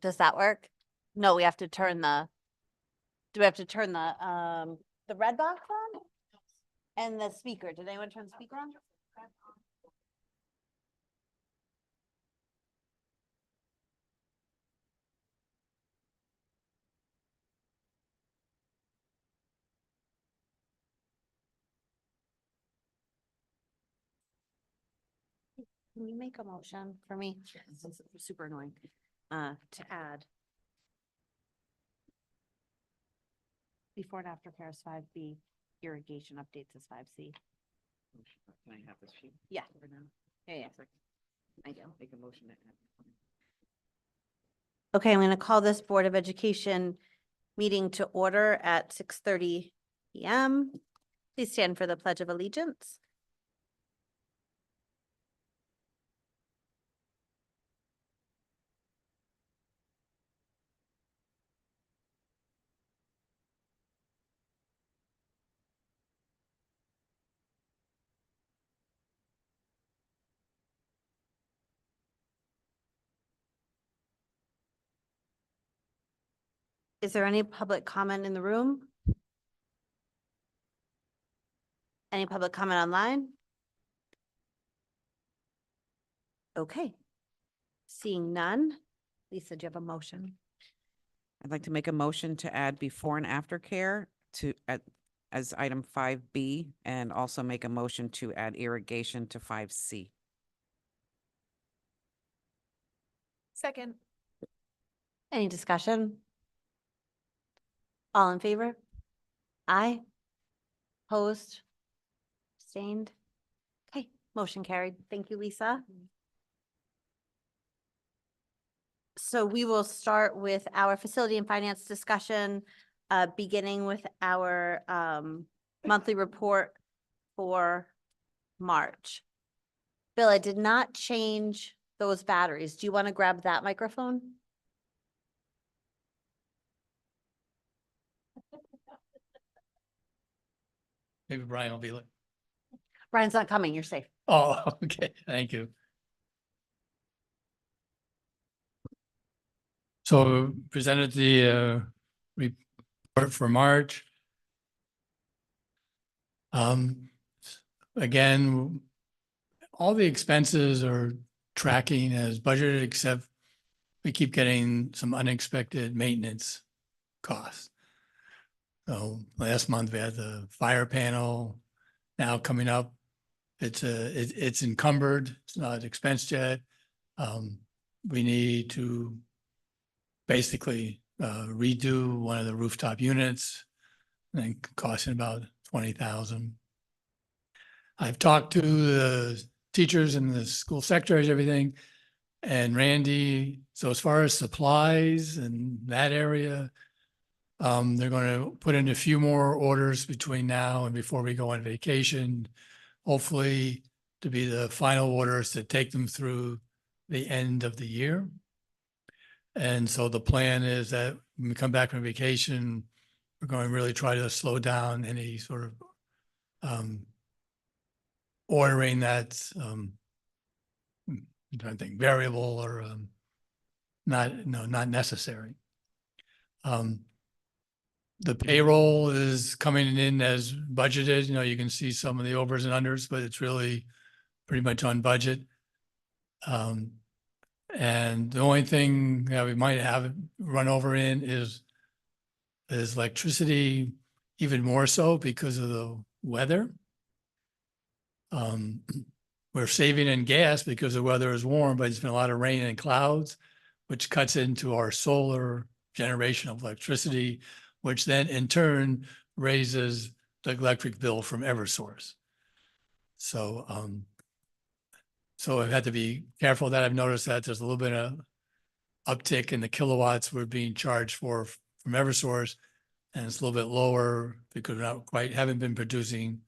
Does that work? No, we have to turn do we have to turn the red box on? And the speaker, did anyone turn the speaker on? Can you make a motion for me? This is super annoying. To add. Before and after care is 5B, irrigation updates is 5C. Can I have this sheet? Yeah. for now? Yeah. I do. Make a motion to add. Okay, I'm going to call this Board of Education meeting to order at 6:30 PM. Please stand for the Pledge of Allegiance. Is there any public comment in the room? Any public comment online? Okay. Seeing none. Lisa, do you have a motion? I'd like to make a motion to add before and after care as item 5B, and also make a motion to add irrigation to 5C. Second. Any discussion? All in favor? Aye. Opposed? Abstained? Okay, motion carried. Thank you, Lisa. So we will start with our facility and finance discussion, beginning with our monthly report for March. Bill, I did not change those batteries. Do you want to grab that microphone? Maybe Brian will be like, Brian's not coming. You're safe. oh, okay, thank you. So presented the report for March. Again, all the expenses are tracking as budgeted, except we keep getting some unexpected maintenance costs. So last month we had the fire panel. Now coming up, it's encumbered. It's not expensed yet. We need to basically redo one of the rooftop units, and costing about 20,000. I've talked to the teachers and the school secretaries, everything, and Randy. So as far as supplies and that area, they're going to put in a few more orders between now and before we go on vacation, hopefully to be the final orders to take them through the end of the year. And so the plan is that when we come back from vacation, we're going to really try to slow down any sort of ordering that's I'm trying to think, variable or not necessary. The payroll is coming in as budgeted. You know, you can see some of the overs and unders, but it's really pretty much on budget. And the only thing that we might have run over in is electricity, even more so because of the weather. We're saving in gas because the weather is warm, but it's been a lot of rain and clouds, which cuts into our solar generation of electricity, which then in turn raises the electric bill from Eversource. So, so I've had to be careful that I've noticed that there's a little bit of uptick in the kilowatts we're being charged for from Eversource, and it's a little bit lower because we're not quite, haven't been producing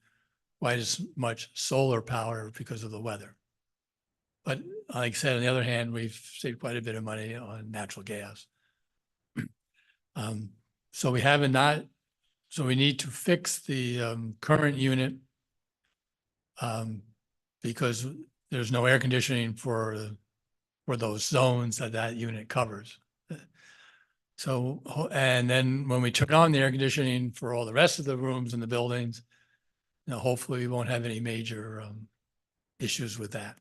quite as much solar power because of the weather. But like I said, on the other hand, we've saved quite a bit of money on natural gas. So we haven't so we need to fix the current unit because there's no air conditioning for those zones that unit covers. So, and then when we turn on the air conditioning for all the rest of the rooms in the buildings, hopefully we won't have any major issues with that.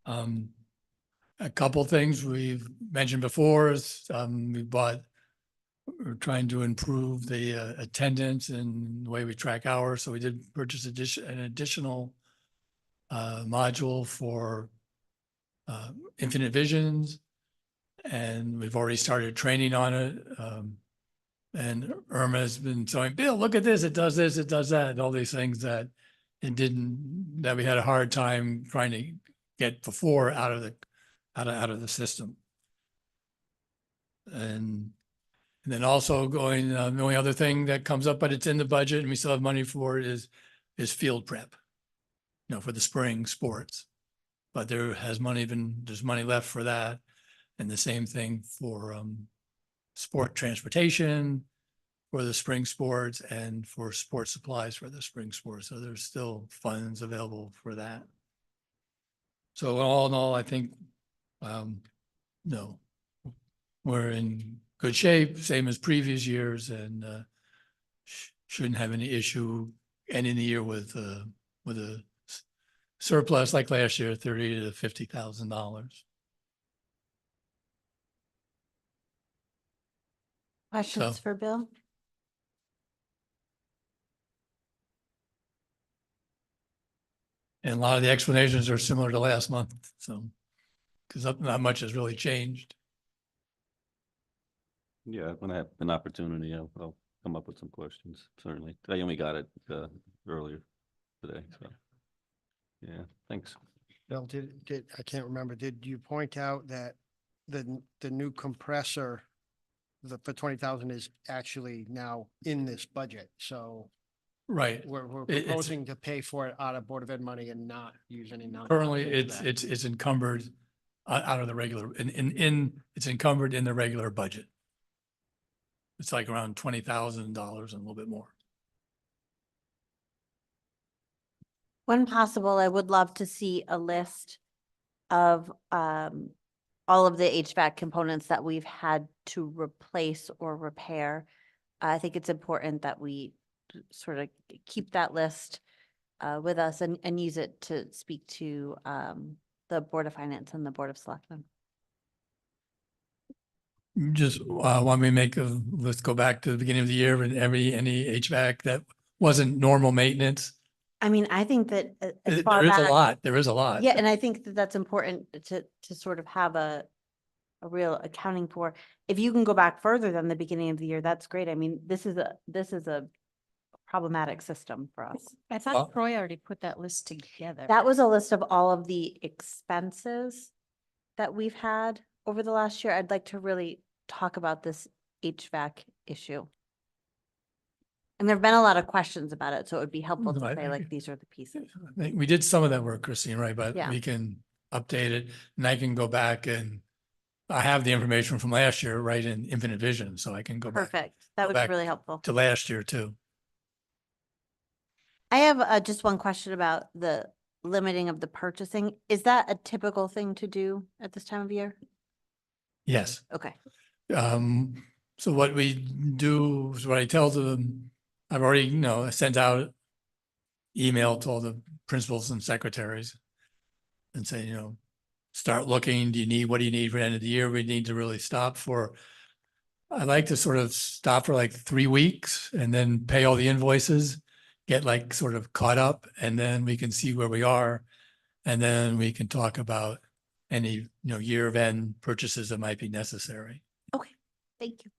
A couple things we've mentioned before is we're trying to improve the attendance and the way we track hours. So we did purchase an additional module for Infinite Visions, and we've already started training on it. And Irma has been saying, Bill, look at this, it does that, and all these things that that we had a hard time trying to get before out of the system. And then also going, the only other thing that comes up, but it's in the budget and we still have money for it, is field prep, for the spring sports. But there's money left for that. And the same thing for sport transportation for the spring sports and for sports supplies for the spring sports. So there's still funds available for that. So all in all, I think, no, we're in good shape, same as previous years, and shouldn't have any issue ending the year with a surplus like last year, $30,000 to $50,000. Questions So- for Bill? And a lot of the explanations are similar to last month, so, because not much has really changed. Yeah, when I have an opportunity, I'll come up with some questions, certainly. I only got it earlier today, so. Yeah, thanks. Bill, I can't remember, did you point out that the new compressor, for 20,000 is actually now in this budget? So Right. we're It's- proposing to pay for it out of Board of Ed money and not use any non. Currently, it's encumbered out of the regular, it's encumbered in the regular budget. It's like around $20,000 and a little bit more. When possible, I would love to see a list of all of the HVAC components that we've had to replace or repair. I think it's important that we sort of keep that list with us and use it to speak to the Board of Finance and the Board of Selectmen. Just want me to let's go back to the beginning of the year and any HVAC that wasn't normal maintenance. I mean, I think that as There far is a back. lot. There is a lot. Yeah, and I think that that's important to sort of have a real accounting for. If you can go back further than the beginning of the year, that's great. I mean, this is a problematic system for us. I Well- thought Troy already put that list together. That was a list of all of the expenses that we've had over the last year. I'd like to really talk about this HVAC issue. And there've been a lot of questions about it, so it would be helpful to Right. say like, these are the pieces. I think we did some of that work, Christine, right? But Yeah. we can update it and I can go back and I have the information from last year, right, in Infinite Vision, so I can go back Perfect. That go would be back really helpful. to last year too. I have just one question about the limiting of the purchasing. Is that a typical thing to do at this time of year? Yes. Okay, So what we do is what I tell them, I've already, sent out email to all the principals and secretaries and say, start looking, what do you need for the end of the year? We need to really I like to sort of stop for like 3 weeks and then pay all the invoices, get like sort of caught up, and then we can see where we are. And then we can talk about any, year of end purchases that might be necessary. thank you.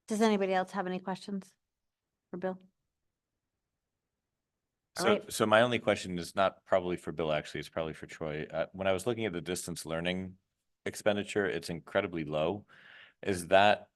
Does anybody else have any questions for Bill? All So, right. so my only question is not probably for Bill, actually, it's probably for Troy. When I was looking at the distance learning expenditure, it's incredibly low. Is that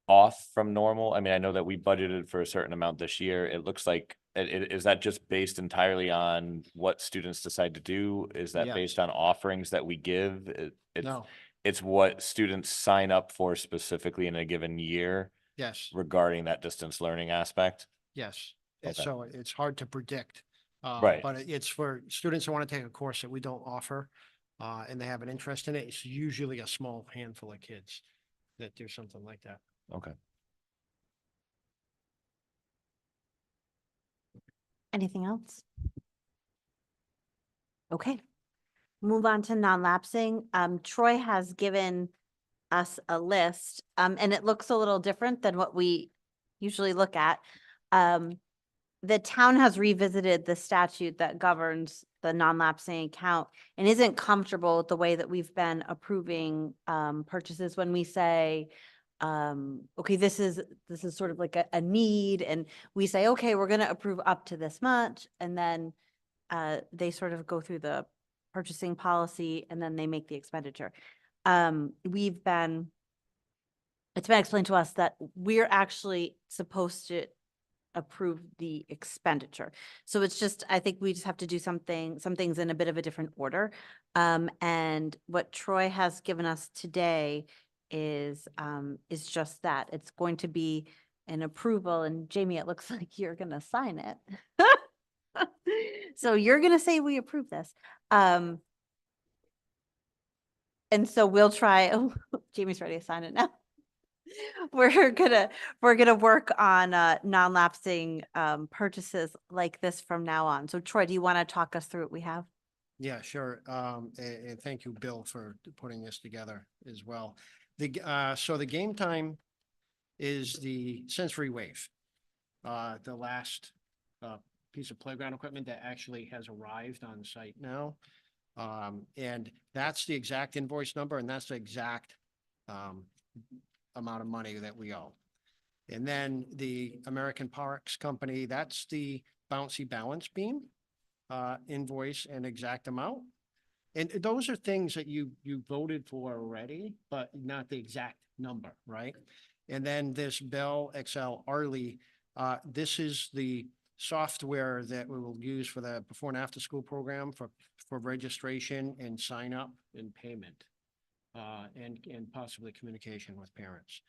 off from normal? I mean, I know that we budgeted for a certain amount this year. It looks like, is that just based entirely on what students decide to do? Is that Yes. based on offerings that we give? No, It's what students sign up for specifically in a given year yes, regarding that distance learning aspect? yes. Okay. So it's hard to predict. Right. But it's for students who want to take a course that we don't offer. and they have an interest in it, it's usually a small handful of kids that do something like that. Okay. Anything else? Okay. Move on to non-lapsing. Troy has given us a list, and it looks a little different than what we usually look at. The town has revisited the statute that governs the non-lapsing account and isn't comfortable with the way that we've been approving, purchases when we say, okay, this is sort of like a need, and we say, okay, we're gonna approve up to this much, and then they sort of go through the purchasing policy and then they make the expenditure. It's been explained to us that we're actually supposed to approve the expenditure. So it's just, I think we just have to do some things in a bit of a different order. And what Troy has given us today is just that. It's going to be an approval, and Jamie, it looks like you're gonna sign it. So you're gonna say we approve this. And so we'll try, oh, Jamie's ready to sign it now. We're gonna work on non-lapsing purchases like this from now on. So Troy, do you want to talk us through what we have? Yeah, sure. And thank you, Bill, for putting this together as well. So the game time is the sensory wave. The last piece of playground equipment that actually has arrived on site now. And that's the exact invoice number, and that's the exact amount of money that we owe. And then the American Parks Company, that's the bouncy balance beam invoice and exact amount. And those are things that you voted for already, but not the exact number, right? And then this Bell XL Arley, this is the software that we will use for the before and after school program for registration and sign up and payment. And possibly communication with parents.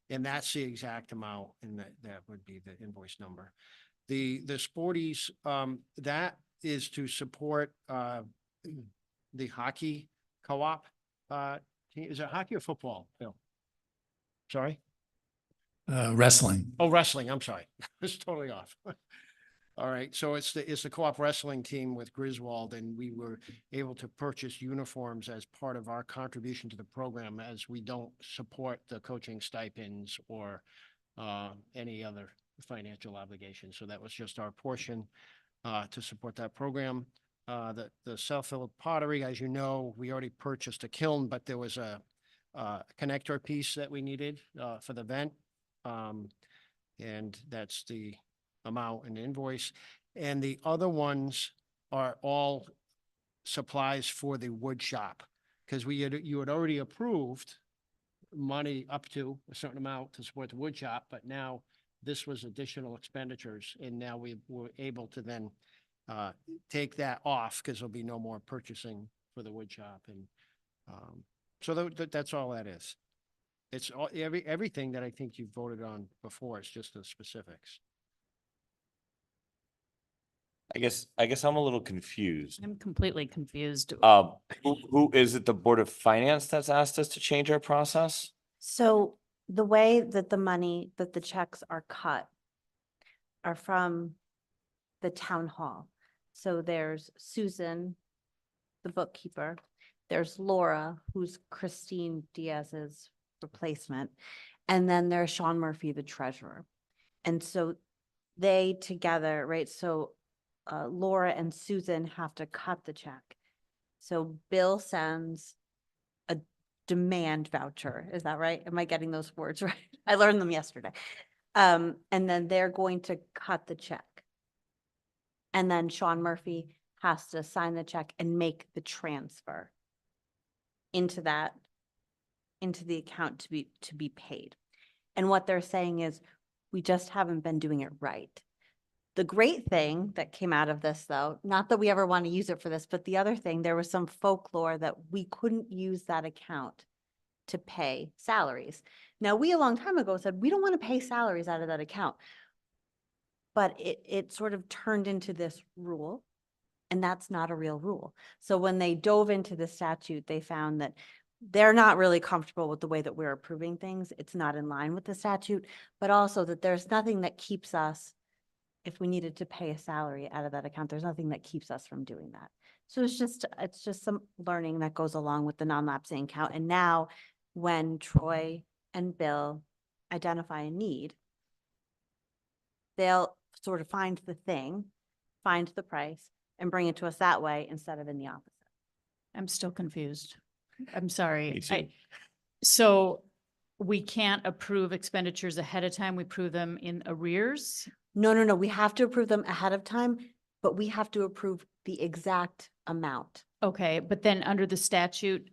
And that's the exact amount, and that would be the invoice number. The Sporties, that is to support the hockey co-op. Is it hockey or football, Bill? Sorry? Wrestling. Oh, wrestling, I'm sorry. It's totally off. All right, so it's the co-op wrestling team with Griswold, and we were able to purchase uniforms as part of our contribution to the program, as we don't support the coaching stipends or any other financial obligations. So that was just our portion to support that program. The self-filled pottery, as you know, we already purchased a kiln, but there was a connector piece that we needed for the vent. And that's the amount and invoice. And the other ones are all supplies for the wood shop. Because you had already approved money up to a certain amount to support the wood shop, but now this was additional expenditures, and now we were able to then take that off, because there'll be no more purchasing for the wood shop. And so that's all that is. It's all, everything that I think you voted on before. It's just the specifics. I guess I'm a little confused. I'm completely confused. Who is it? The Board of Finance that's asked us to change our process? So the way that the checks are cut are from the town hall. So there's Susan, the bookkeeper. There's Laura, who's Christine Diaz's replacement. And then there's Sean Murphy, the treasurer. And so they together, right? So Laura and Susan have to cut the check. So Bill sends a demand voucher. Is that right? Am I getting those words right? I learned them yesterday. And then they're going to cut the check. And then Sean Murphy has to sign the check and make the transfer into the account to be paid. And what they're saying is, we just haven't been doing it right. The great thing that came out of this, though, not that we ever want to use it for this, but the other thing, there was some folklore that we couldn't use that account to pay salaries. Now, we a long time ago said, we don't want to pay salaries out of that account. But it sort of turned into this rule. And that's not a real rule. So when they dove into the statute, they found that they're not really comfortable with the way that we're approving things. It's not in line with the statute, but also that there's nothing that keeps us, if we needed to pay a salary out of that account, there's nothing that keeps us from doing that. So it's just some learning that goes along with the non-lapsing account. And now when Troy and Bill identify a need, they'll sort of find the thing, find the price, and bring it to us that way instead of in the opposite. I'm still confused. I'm sorry. Me too. So we can't approve expenditures ahead of time. We approve them in arrears. No, we have to approve them ahead of time, but we have to approve the exact amount. Okay, but then under the statute,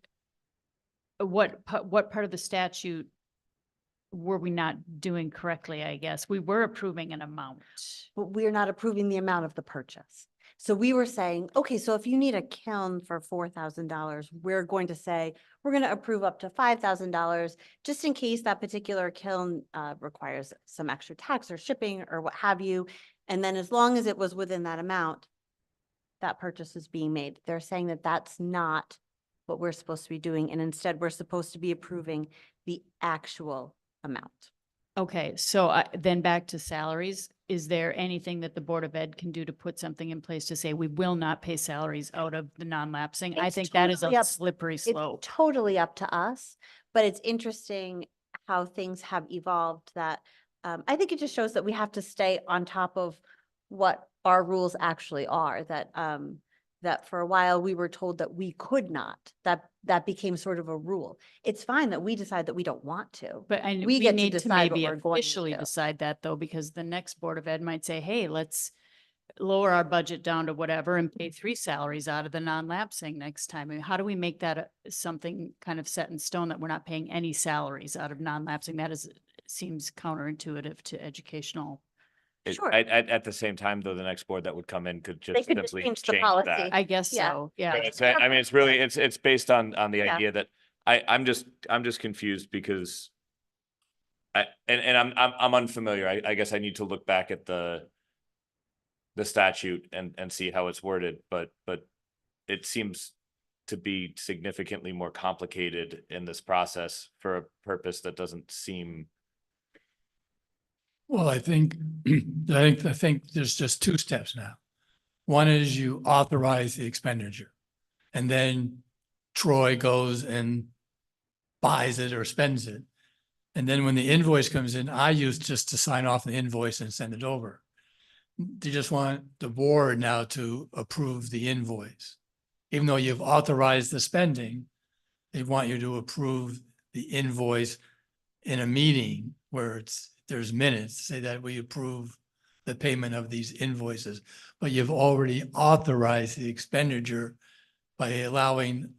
what part of the statute were we not doing correctly, I guess? We were approving an amount. But we're not approving the amount of the purchase. So we were saying, okay, so if you need a kiln for $4,000, we're going to say, we're going to approve up to $5,000, just in case that particular kiln requires some extra tax or shipping or what have you. And then as long as it was within that amount, that purchase is being made. They're saying that that's not what we're supposed to be doing. And instead, we're supposed to be approving the actual amount. Okay, so then back to salaries. Is there anything that the Board of Ed can do to put something in place to say we will not pay salaries out of the non-lapsing? I It's think that is totally a up- slippery It's slope. totally up to us, but it's interesting how things have evolved that I think it just shows that we have to stay on top of what our rules actually are, that for a while we were told that we could not, that became sort of a rule. It's fine that we decide that we don't want to. But we we get to need to decide what maybe we're going to officially do. decide that though, because the next Board of Ed might say, hey, let's lower our budget down to whatever and pay 3 salaries out of the non-lapsing next time. I mean, how do we make that something kind of set in stone that we're not paying any salaries out of non-lapsing? That seems counterintuitive to educational. Sure. At the same time, though, the next board that would come in could They just could just simply change the change policy. that. I guess Yeah. so, yeah. But I mean, it's really, it's based on the Yeah. idea that I'm just confused because I'm unfamiliar. I guess I need to look back at the statute and see how it's worded, but it seems to be significantly more complicated in this process for a purpose that doesn't seem. Well, I think there's just 2 steps now. One is you authorize the expenditure, and then Troy goes and buys it or spends it. And then when the invoice comes in, I use just to sign off the invoice and send it over. They just want the board now to approve the invoice. Even though you've authorized the spending, they want you to approve the invoice in a meeting where there's minutes, say that we approve the payment of these invoices, but you've already authorized the expenditure by allowing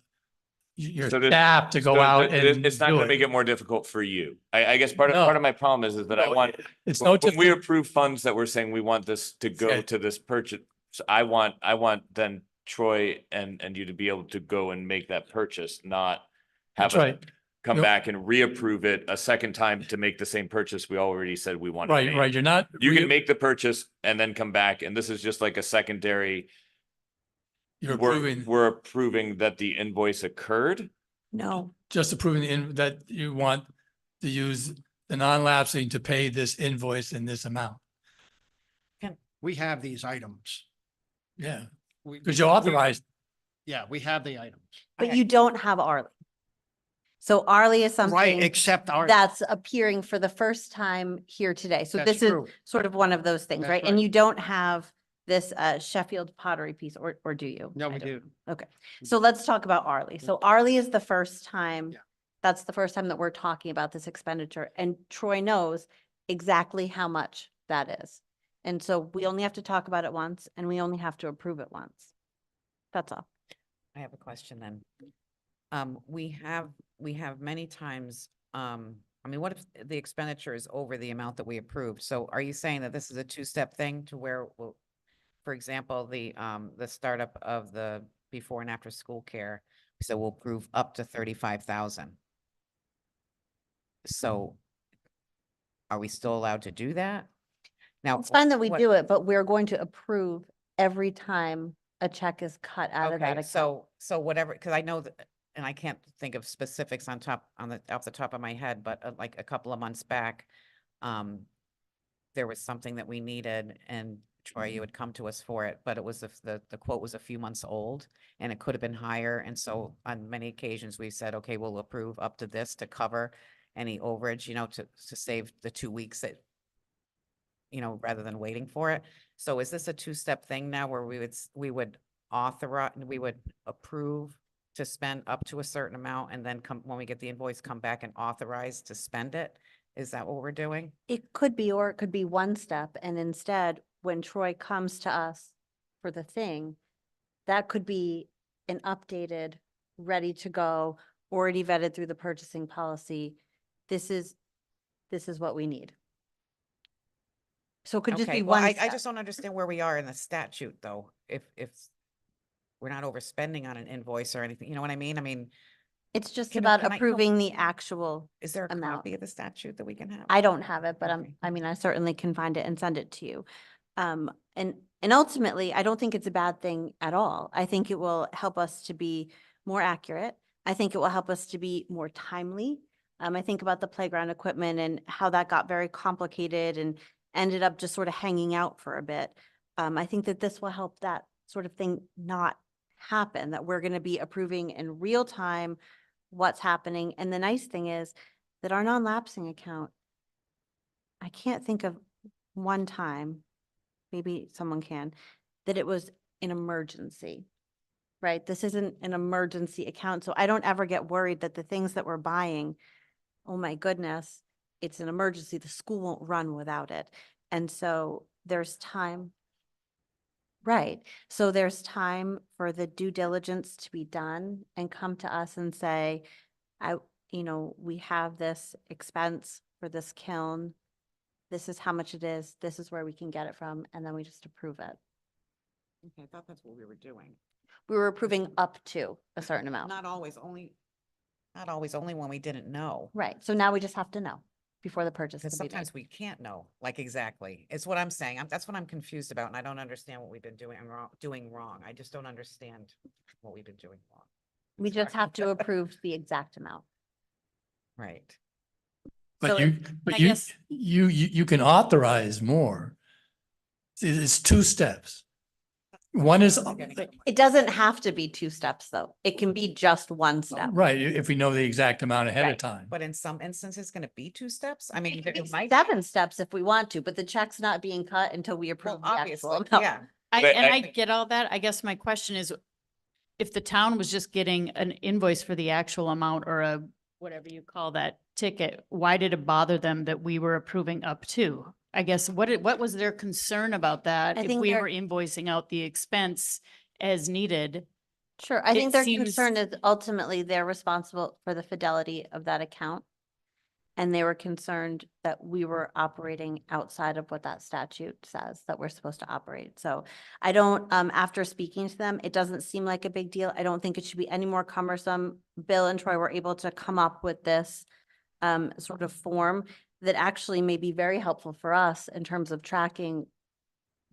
your So there's- staff to go So out and it's not do gonna make it. it more difficult for you. I guess part No. of my problem is that I No, want, It's no when we different. approve funds that we're saying we want this to go Okay. to this purchase, so I want then Troy and you to be able to go and make that purchase, not have That's us right, come No. back and reapprove it a second time to make the same purchase we already said we wanted. to right. make. You're not. You can make the purchase and then come back, and this is just like a secondary. You're we're- approving, We're approving that the invoice occurred. No, just approving that you want to use the non-lapsing to pay this invoice in this amount. We have these items. Yeah, We- because you we- authorized. Yeah, we have the items. but you don't have Arlie. So Arlie is Right, something except our. that's appearing for the first time here today. So That's this is true. sort of one of those things, That's right? And right. you don't have this Sheffield pottery piece, or do you? No, I we don't- do. Okay, so let's talk about Arlie. So Arlie is the first time, Yeah. that's the first time that we're talking about this expenditure, and Troy knows exactly how much that is. And so we only have to talk about it once, and we only have to approve it once. That's all. I have a question then. We have many times, I mean, what if the expenditure is over the amount that we approved? So are you saying that this is a 2-step thing to where, we'll, for example, the startup of the before and after school care, so we'll approve up to 35,000. So are we still allowed to do that? Now, It's fine that we what- do it, but we're going to approve every time a check is cut out of that Okay, account. so whatever, because I know that, and I can't think of specifics off the top of my head, but like a couple of months back, there was something that we needed, and Troy, you had come to us for it, but it was the quote was a few months old, and it could have been higher, and so on many occasions, we said, okay, we'll approve up to this to cover any overage, to save the 2 weeks that, rather than waiting for it. So is this a two-step thing now where we would authorize, we would approve to spend up to a certain amount, and then when we get the invoice, come back and authorize to spend it? Is that what we're doing? It could be, or it could be one step, and instead, when Troy comes to us for the thing, that could be an updated, ready to go, already vetted through the purchasing policy. This is what we need. So it could just Okay, be well, one I step. just don't understand where we are in the statute, though, if we're not overspending on an invoice or anything, you know what I mean? I mean, It's just can about I- approving the actual is there a amount. copy of the statute that we can have? I don't have it, but Okay. I mean, I certainly can find it and send it to you. And ultimately, I don't think it's a bad thing at all. I think it will help us to be more accurate. I think it will help us to be more timely. I think about the playground equipment and how that got very complicated and ended up just sort of hanging out for a bit. I think that this will help that sort of thing not happen, that we're going to be approving in real time what's happening. And the nice thing is that our non-lapsing account, I can't think of one time, maybe someone can, that it was an emergency, right? This isn't an emergency account, so I don't ever get worried that the things that we're buying, oh my goodness, it's an emergency, the school won't run without it. And so there's time. Right, so there's time for the due diligence to be done and come to us and say, we have this expense for this kiln. This is how much it is. This is where we can get it from. And then we just approve it. Okay, I thought that's what we were doing. We were approving up to a certain amount. Not always, only when we didn't know. Right. So now we just have to know before the purchase Because can be made. sometimes we can't know, like exactly. It's what I'm saying. That's what I'm confused about, and I don't understand what we've been doing wrong. I just don't understand what we've been doing wrong. We just have to approve the exact amount. Right. So But it- I you, guess- you can authorize more. It's two steps. One is, It doesn't have to be 2 steps, though. It can be just 1 step. right, if we know the exact amount ahead of Right. time. But in some instances, it's gonna be 2 steps? I mean, It could be it might. 7 steps if we want to, but the check's not being cut until we Well, approve the actual obviously, amount. yeah. But And I- I get all that. I guess my question is, if the town was just getting an invoice for the actual amount or a, whatever you call that ticket, why did it bother them that we were approving up to? I guess, what was their concern about that? I If think we they're- were invoicing out the expense as needed? Sure, I It think their seems- concern is ultimately they're responsible for the fidelity of that account. And they were concerned that we were operating outside of what that statute says that we're supposed to operate. So I don't, after speaking to them, it doesn't seem like a big deal. I don't think it should be any more cumbersome. Bill and Troy were able to come up with this sort of form that actually may be very helpful for us in terms of tracking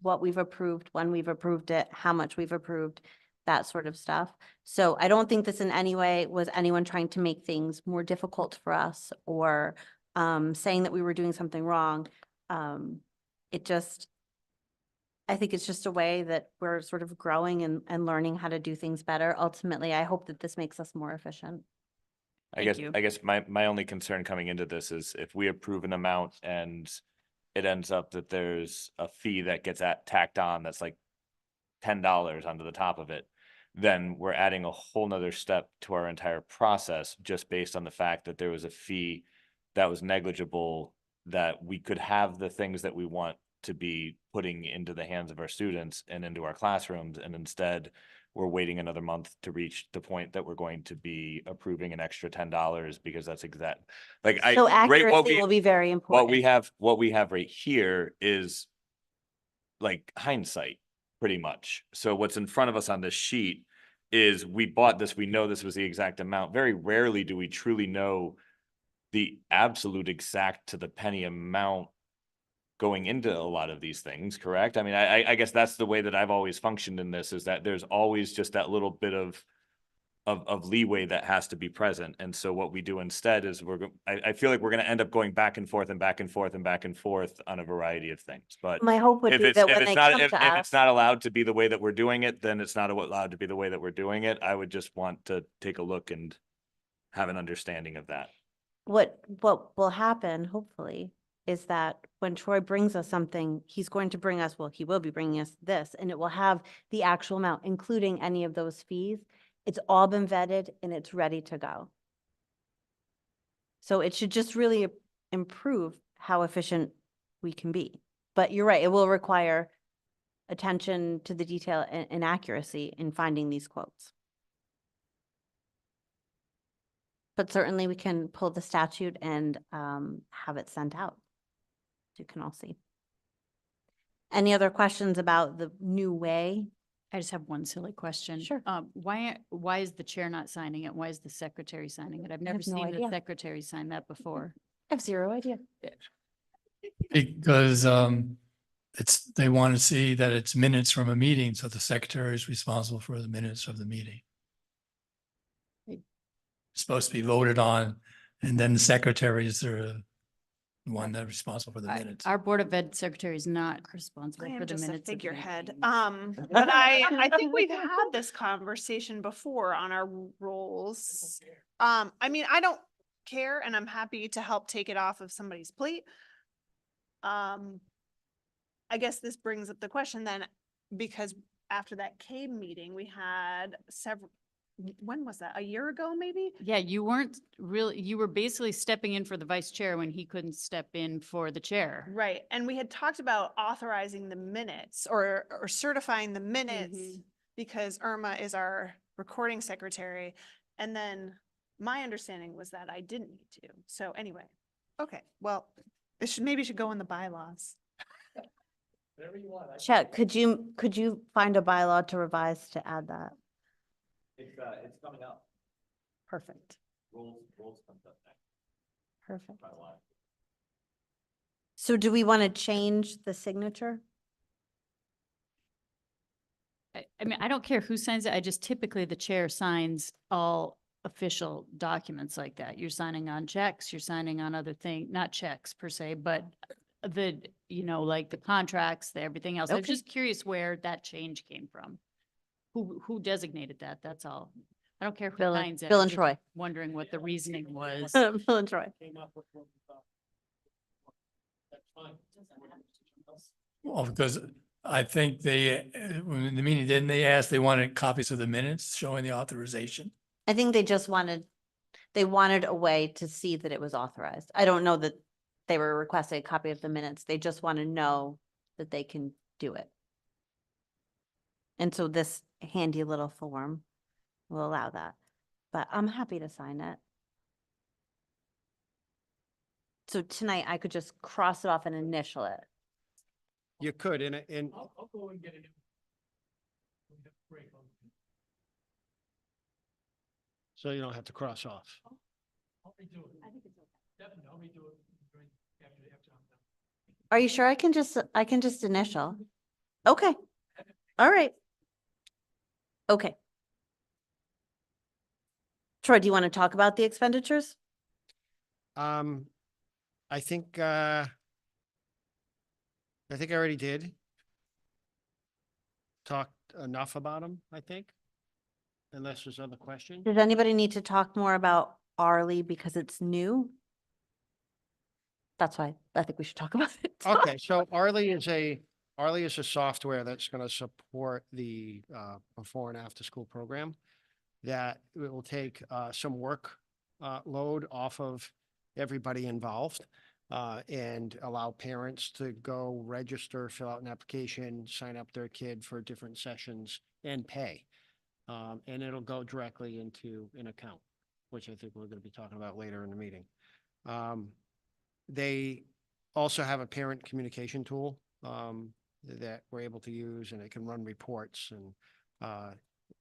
what we've approved, when we've approved it, how much we've approved, that sort of stuff. So I don't think this in any way was anyone trying to make things more difficult for us or saying that we were doing something wrong. It just, I think it's just a way that we're sort of growing and learning how to do things better. Ultimately, I hope that this makes us more efficient. Thank you. I guess my only concern coming into this is if we approve an amount and it ends up that there's a fee that gets tacked on that's like $10 onto the top of it, then we're adding a whole nother step to our entire process just based on the fact that there was a fee that was negligible, that we could have the things that we want to be putting into the hands of our students and into our classrooms, and instead we're waiting another month to reach the point that we're going to be approving an extra $10 because that's exact. Like So right, accuracy will be very important. what we have right here is like hindsight, pretty much. So what's in front of us on this sheet is we bought this, we know this was the exact amount. Very rarely do we truly know the absolute exact to the penny amount going into a lot of these things, correct? I mean, I guess that's the way that I've always functioned in this, is that there's always just that little bit of leeway that has to be present. And so what we do instead is I feel like we're going to end up going back and forth and back and forth and back and forth on a variety of things. But My hope would if be it's, that if when it's they not, come if to it's us, not allowed to be the way that we're doing it, then it's not allowed to be the way that we're doing it. I would just want to take a look and have an understanding of that. what will happen, hopefully, is that when Troy brings us something, he's going to bring us, well, he will be bringing us this, and it will have the actual amount, including any of those fees. It's all been vetted and it's ready to go. So it should just really improve how efficient we can be. But you're right, it will require attention to the detail and accuracy in finding these quotes. But certainly we can pull the statute and have it sent out. So you can all see. Any other questions about the new way? I just have one silly question. Sure. Why is the chair not signing it? Why is the secretary signing it? I've never have no seen the idea. secretary sign that before. I have zero idea. Because they want to see that it's minutes from a meeting, so the secretary is responsible for the minutes of the meeting. Right. It's supposed to be voted on, and then the secretary is the one that's responsible for the minutes. Our Board of Ed secretary is not I responsible for am the just a minutes. of the figurehead. meeting. But I think we've had this conversation before on our roles. I mean, I don't care and I'm happy to help take it off of somebody's plate. I guess this brings up the question then, because after that CABE meeting, we had several, when was that? A year ago, maybe? Yeah, you weren't really, you were basically stepping in for the vice chair when he couldn't step in for the chair. Right, and we had talked about authorizing the minutes or certifying the minutes because Irma is our recording secretary. And then my understanding was that I didn't need to. So anyway, okay, well, maybe it should go in the bylaws. Chet, could you find a bylaw to revise to add that? It's coming up. Perfect, Rules comes up next. perfect. So do we want to change the signature? I mean, I don't care who signs it. I just typically the chair signs all official documents like that. You're signing on checks, you're signing on other things, not checks per se, but the, like the contracts, everything else. I was Okay. just curious where that change came from. Who designated that? That's all. I don't care who Bill signs it. Bill I'm and just Troy. Wondering what the reasoning was. Bill and Troy. Well, because I think when the meeting, didn't they ask, they wanted copies of the minutes showing the authorization? I think they wanted a way to see that it was authorized. I don't know that they were requesting a copy of the minutes. They just want to know that they can do it. And so this handy little form will allow that, but I'm happy to sign it. So tonight I could just cross it off and initial it. You could, and I'll go and get it. so you don't have to cross off. I'll redo it. Definitely, I'll redo it after I'm done. Are you sure I can just initial? Okay, all right. Okay. Troy, do you want to talk about the expenditures? I think I already did. Talked enough about them, I think. Unless there's other questions. Does anybody need to talk more about Arlie because it's new? That's why I think we should talk about it. Okay, so Arlie is a software that's going to support the before and after school program. That it will take some work load off of everybody involved and allow parents to go register, fill out an application, sign up their kid for different sessions and pay. And it'll go directly into an account, which I think we're going to be talking about later in the meeting. They also have a parent communication tool that we're able to use, and it can run reports, and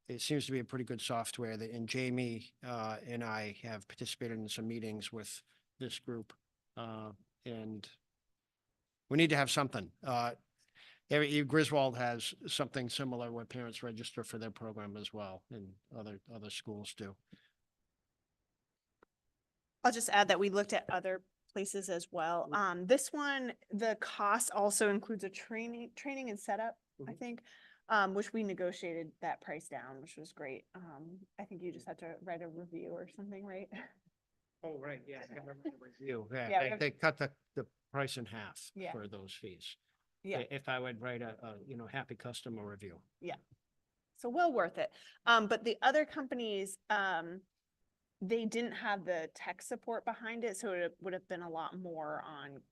it seems to be a pretty good software and Jamie and I have participated in some meetings with this group and We need to have something. Griswold has something similar where parents register for their program as well, and other schools do. I'll just add that we looked at other places as well. This one, the cost also includes a training and setup, I Mhm. think, which we negotiated that price down, which was great. I think you just had to write a review or something, right? Oh, right, yeah. Yeah, Yeah, they cut the price in half Yeah. for those fees. Yeah. If I would write a happy customer review. So well worth it. But the other companies, they didn't have the tech support behind it, so it would have been a lot more on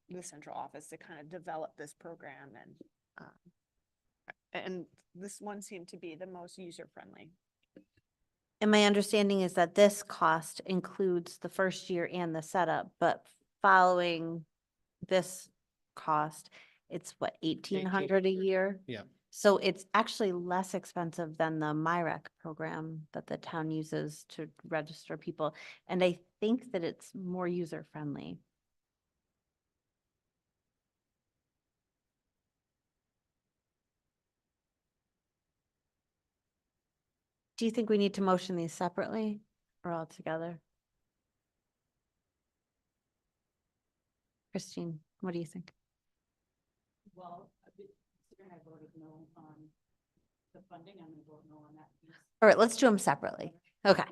the central office to kind of develop this program, and this one seemed to be the most user-friendly. And my understanding is that this cost includes the first year and the setup, but following this cost, it's what, 1,800 a year? Yeah. So it's actually less expensive than the MyRec program that the town uses to register people. And I think that it's more user-friendly. Do you think we need to motion these separately or all together? Christine, what do you think? Well, considering I voted no on the funding, I'm gonna vote no on that piece. All right, let's do them separately. Okay.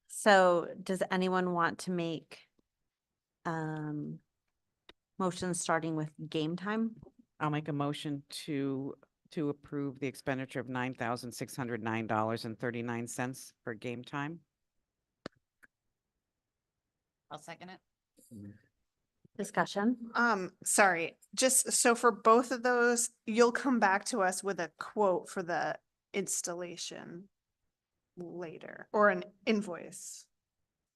So does anyone want to make motions starting with game time? I'll make a motion to approve the expenditure of $9,609.39 for game time. I'll second it. Discussion? Sorry, just so for both of those, you'll come back to us with a quote for the installation later, or an invoice.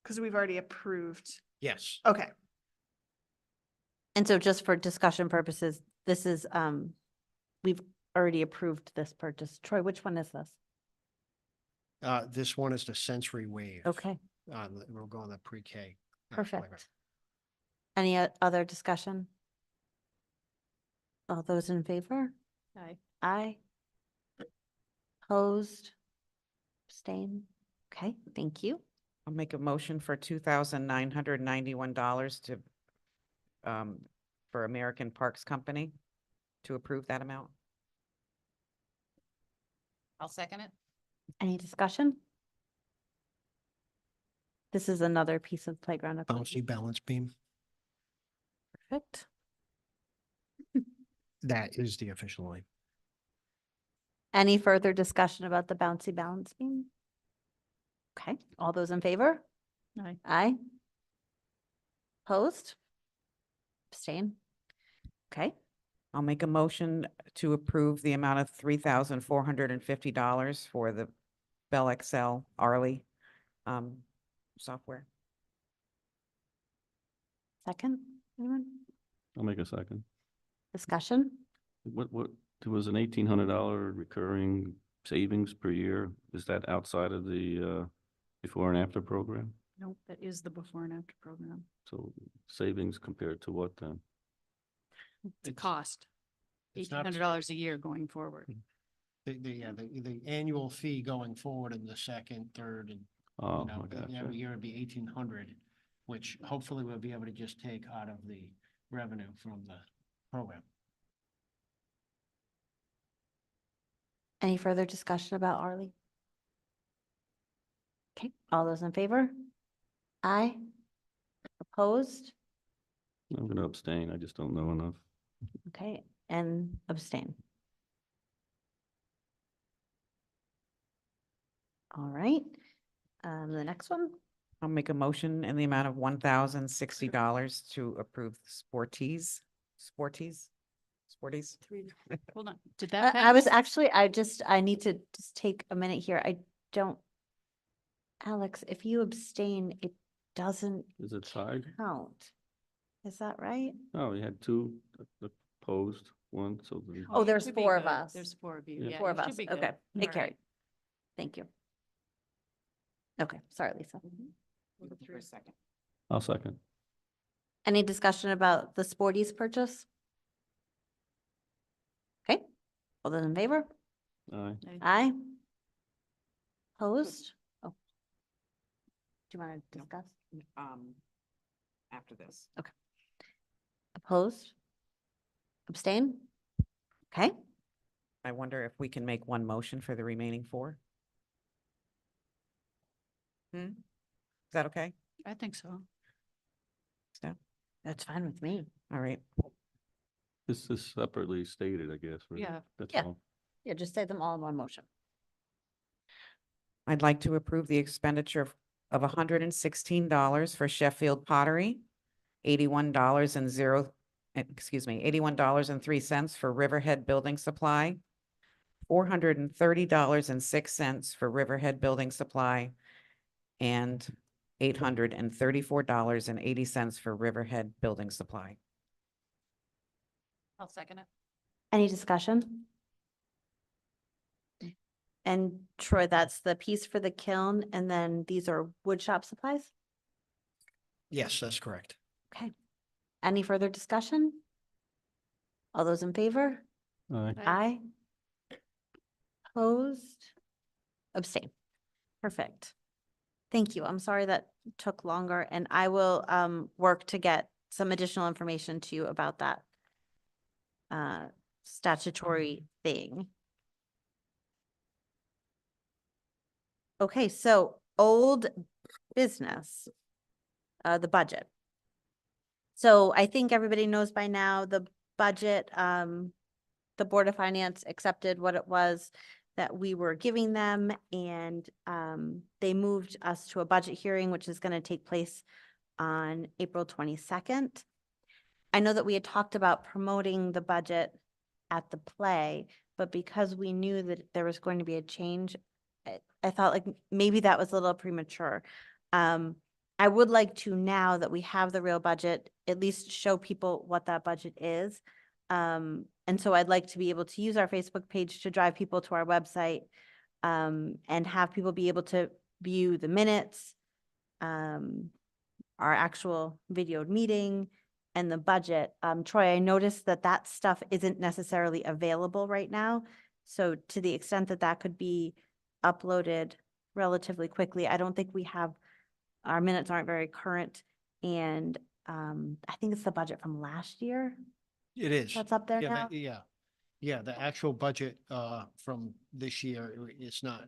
Because we've already approved. Yes. Okay, And so just for discussion purposes, this is, we've already approved this purchase. Troy, which one is this? This one is the sensory wave. Okay, We'll go on the pre-K. perfect. Any other discussion? All those in favor? Aye. Aye. Opposed? Abstain? Okay, thank you. I'll make a motion for $2,991 to, for American Parks Company to approve that amount. I'll second it. Any discussion? This is another piece of playground equipment. Bouncy balance beam. Perfect. That is the official name. Any further discussion about the bouncy balance beam? Okay, all those in favor? Aye. Aye. Opposed? Abstain? Okay, I'll make a motion to approve the amount of $3,450 for the Bell Excel Arley software. second, anyone? I'll make a second. Discussion? What, there was an $1,800 recurring savings per year. Is that outside of the before and after program? Nope, that is the before and after program. So savings compared to what then? It's a It's- cost. it's not- $1,800 a year going forward. The annual fee going forward in the second, third, and Oh, I every gotcha. year it'd be 1,800, which hopefully we'll be able to just take out of the revenue from the program. Any further discussion about Arlie? Okay, all those in favor? Aye. Opposed? I'm gonna abstain. I just don't know enough. Okay, and abstain. All right, the next one, I'll make a motion in the amount of $1,060 to approve Sporties. Hold on, did I that I was pass? actually, I need to just take a minute here. I don't, Alex, if you abstain, it doesn't Is it tied? count. Is that right? Oh, you had two opposed, one, so. Oh, you there's should be four of good. us. There's four of you. Yeah. Yeah, Four you of should us, be good. okay, All it carried. right. Thank you. Okay, sorry, Lisa. We'll go through a second. I'll second. Any discussion about the Sporties purchase? Okay, all those in favor? Aye. Aye. Opposed? Oh. Do you want to discuss? After this. Opposed? Abstain? Okay, I wonder if we can make one motion for the remaining 4? Is that okay? I think so. Steph? that's fine with me. All right. This is separately stated, I guess, right? Yeah. That's Yeah. all. Yeah, just say them all in one motion. I'd like to approve the expenditure of $116 for Sheffield Pottery, $81.03 for Riverhead Building Supply, $430.06 for Riverhead Building Supply, and $834.80 for Riverhead Building Supply. I'll second it. Any discussion? And Troy, that's the piece for the kiln, and then these are wood shop supplies? Yes, that's correct. Okay. Any further discussion? All those in favor? Aye. Aye. Opposed? Abstain. Perfect. Thank you. I'm sorry that took longer, and I will work to get some additional information to you about that statutory thing. Okay, so old business, the budget. So I think everybody knows by now, the budget, the Board of Finance accepted what it was that we were giving them, and they moved us to a budget hearing, which is going to take place on April 22nd. I know that we had talked about promoting the budget at the play, but because we knew that there was going to be a change, I thought like maybe that was a little premature. I would like to, now that we have the real budget, at least show people what that budget is. And so I'd like to be able to use our Facebook page to drive people to our website, and have people be able to view the minutes, our actual videoed meeting, and the budget. Troy, I noticed that that stuff isn't necessarily available right now. So to the extent that that could be uploaded relatively quickly, I don't think we have, our minutes aren't very current. And I think it's the budget from last year It is. that's up there Yeah, now. Yeah, the actual budget from this year, it's not,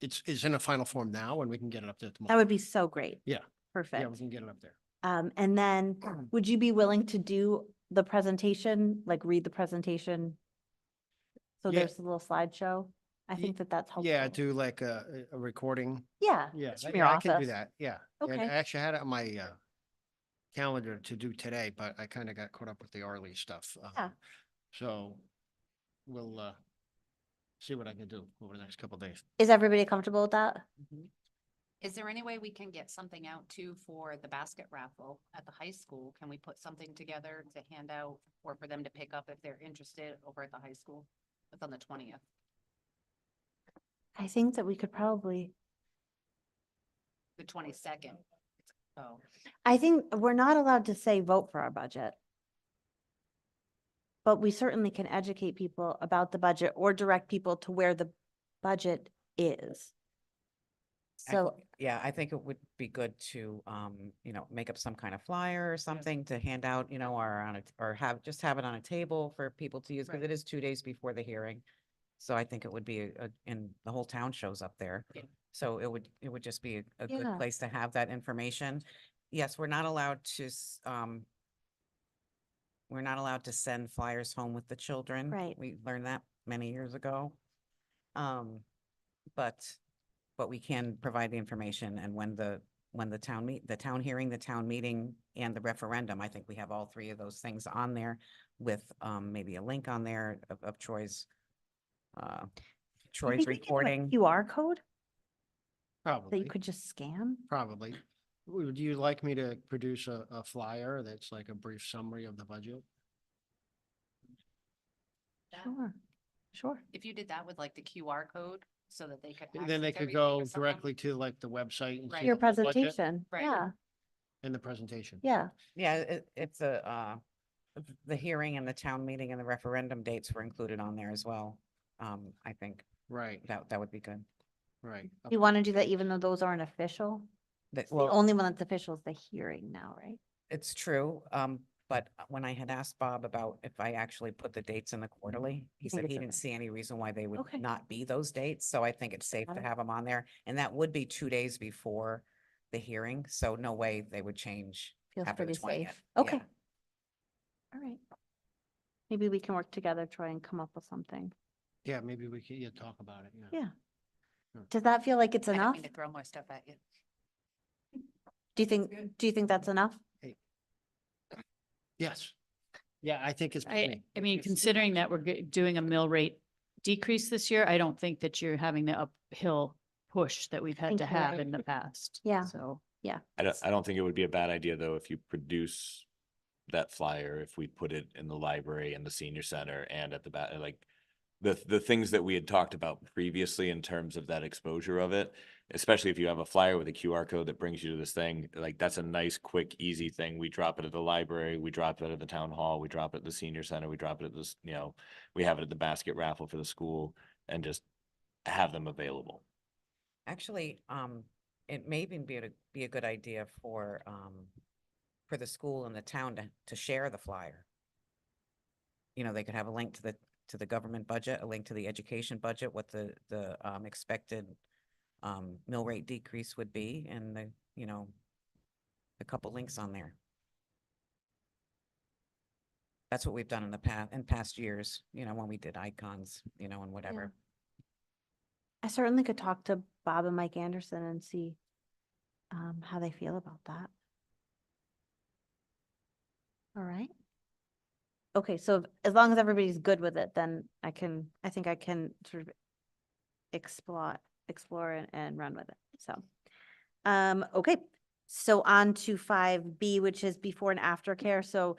it's in a final form now and we can get it up there tomorrow. That would be so great. Yeah. Perfect. Yeah, we can get it up there. And then would you be willing to do the presentation, like read the presentation? So Yeah. there's a little slideshow. I Ye- think that that's helpful. Yeah, do like a recording. Yeah. Yeah, it's from your I can do office. that. Yeah. And Okay. I actually had it on my calendar to do today, but I kind of got caught up with the Arlie stuff. Yeah. So we'll see what I can do over the next couple of days. Is everybody comfortable with that? Is there any way we can get something out too for the basket raffle at the high school? Can we put something together to hand out or for them to pick up if they're interested over at the high school? It's on the 20th. I think that we could probably, The 22nd. Oh, I think we're not allowed to say vote for our budget. But we certainly can educate people about the budget or direct people to where the budget is. So, Yeah, I think it would be good to, make up some kind of flyer or something to hand out, or on it, or just have it on a table for people to use, because Right. it is 2 days before the hearing. So I think it would be, and the whole town shows up there. Yeah. So it would just be a good Yeah. place to have that information. Yes, we're not allowed to, we're not allowed to send flyers home with the children. Right. We learned that many years ago. But we can provide the information, and when the town hearing, the town meeting, and the referendum, I think we have all 3 of those things on there with maybe a link on there of Troy's I Troy's think we could do a reporting. QR code that Probably, you could just scan. probably. Would you like me to produce a flyer that's like a brief summary of the budget? that- Sure, sure. if you did that with like the QR code so that they could. Then they access could everything or go something. directly to like the website and Right. see Your the budget. presentation, Right. yeah. in the presentation. Yeah, Yeah, it's the hearing and the town meeting and the referendum dates were included on there as well. I think Right, that would be good. right. you want to do that even though those aren't official? That, The well, only one that's official is the hearing now, right? it's true, but when I had asked Bob about if I actually put the dates in the quarterly, he think said it's he didn't okay. see any reason why they would Okay. not be those dates, so I think it's safe Got to it. have them on there, and that would be 2 days before the hearing, so no way they would change Feels after the pretty 20th. safe. Okay. Yeah. All right. Maybe we can work together, try and come up with something. Yeah, maybe we could, talk about it, yeah. Yeah. Sure. Does that feel like it's I don't enough? mean to throw more stuff at you. Do you think that's enough? Yes. Yeah, I think it's. I mean, considering that we're doing a mill rate decrease this year, I don't think that you're having the uphill push that we've had Think to you're have right. in the past. Yeah. So, I don't think it would be a bad idea, though, if you produce that flyer, if we put it in the library and the senior center and at the back, like the things that we had talked about previously in terms of that exposure of it, especially if you have a flyer with a QR code that brings you to this thing, like that's a nice, quick, easy thing. We drop it at the library, we drop it at the town hall, we drop it at the senior center, we drop it at this, we have it at the basket raffle for the school and just have them available. Actually, it may even be a good idea for the school and the town to share the flyer. They could have a link to the government budget, a link to the education budget, what the expected mill rate decrease would be, and a couple links on there. That's what we've done in past years, when we did icons, and whatever. I certainly could talk to Bob and Mike Anderson and see how they feel about that. All right. Okay, so as long as everybody's good with it, then I think I can sort of explore and run with it. So, okay. So on to 5B, which is before and after care. So,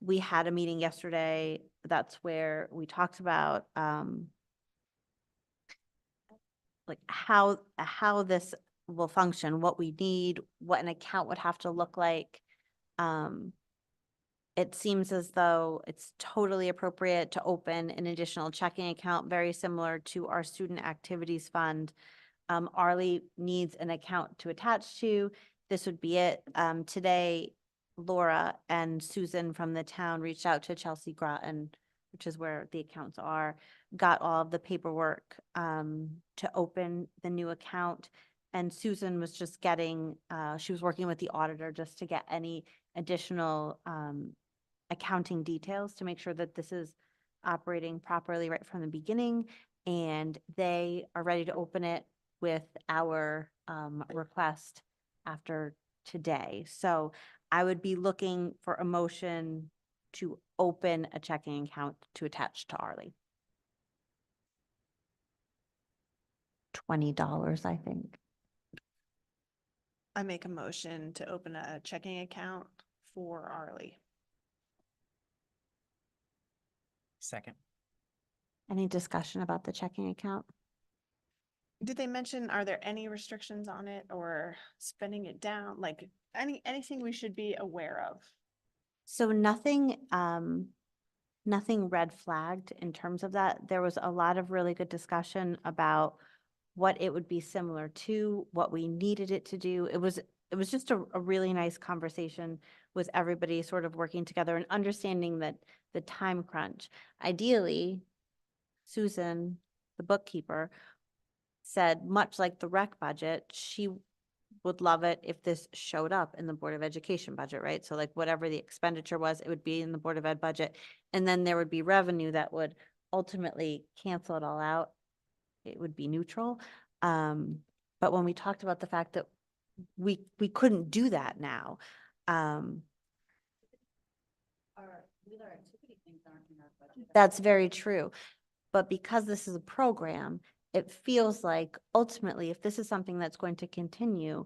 we had a meeting yesterday. That's where we talked about, like how this will function, what we need, what an account would have to look like. It seems as though it's totally appropriate to open an additional checking account, very similar to our student activities fund. Arlie needs an account to attach to. This would be it. Today, Laura and Susan from the town reached out to Chelsea Groton, which is where the accounts are, got all of the paperwork to open the new account. And Susan was just she was working with the auditor just to get any additional accounting details to make sure that this is operating properly right from the beginning. And they are ready to open it with our request after today. So I would be looking for a motion to open a checking account to attach to Arlie. $20, I think. I make a motion to open a checking account for Arlie. Second. Any discussion about the checking account? Did they mention, are there any restrictions on it or spending it down? Like anything we should be aware of? So nothing red flagged in terms of that. There was a lot of really good discussion about what it would be similar to, what we needed it to do. It was just a really nice conversation with everybody sort of working together and understanding that the time crunch. Ideally, Susan, the bookkeeper, said, much like the rec budget, she would love it if this showed up in the Board of Education budget, right? So like whatever the expenditure was, it would be in the Board of Ed budget. And then there would be revenue that would ultimately cancel it all out. It would be neutral. But when we talked about the fact that we couldn't do that now, that's very true. But because this is a program, it feels like ultimately, if this is something that's going to continue,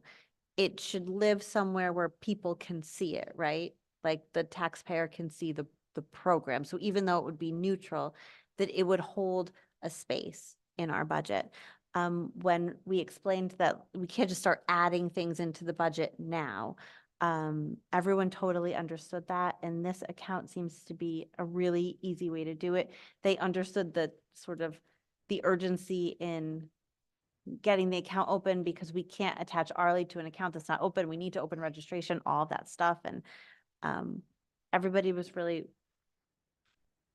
it should live somewhere where people can see it, right? Like the taxpayer can see the program. So even though it would be neutral, that it would hold a space in our budget. when we explained that we can't just start adding things into the budget now. Everyone totally understood that, and this account seems to be a really easy way to do it. They understood the sort of the urgency in getting the account open because we can't attach Arlie to an account that's not open. We need to open registration, all of that stuff. And everybody was really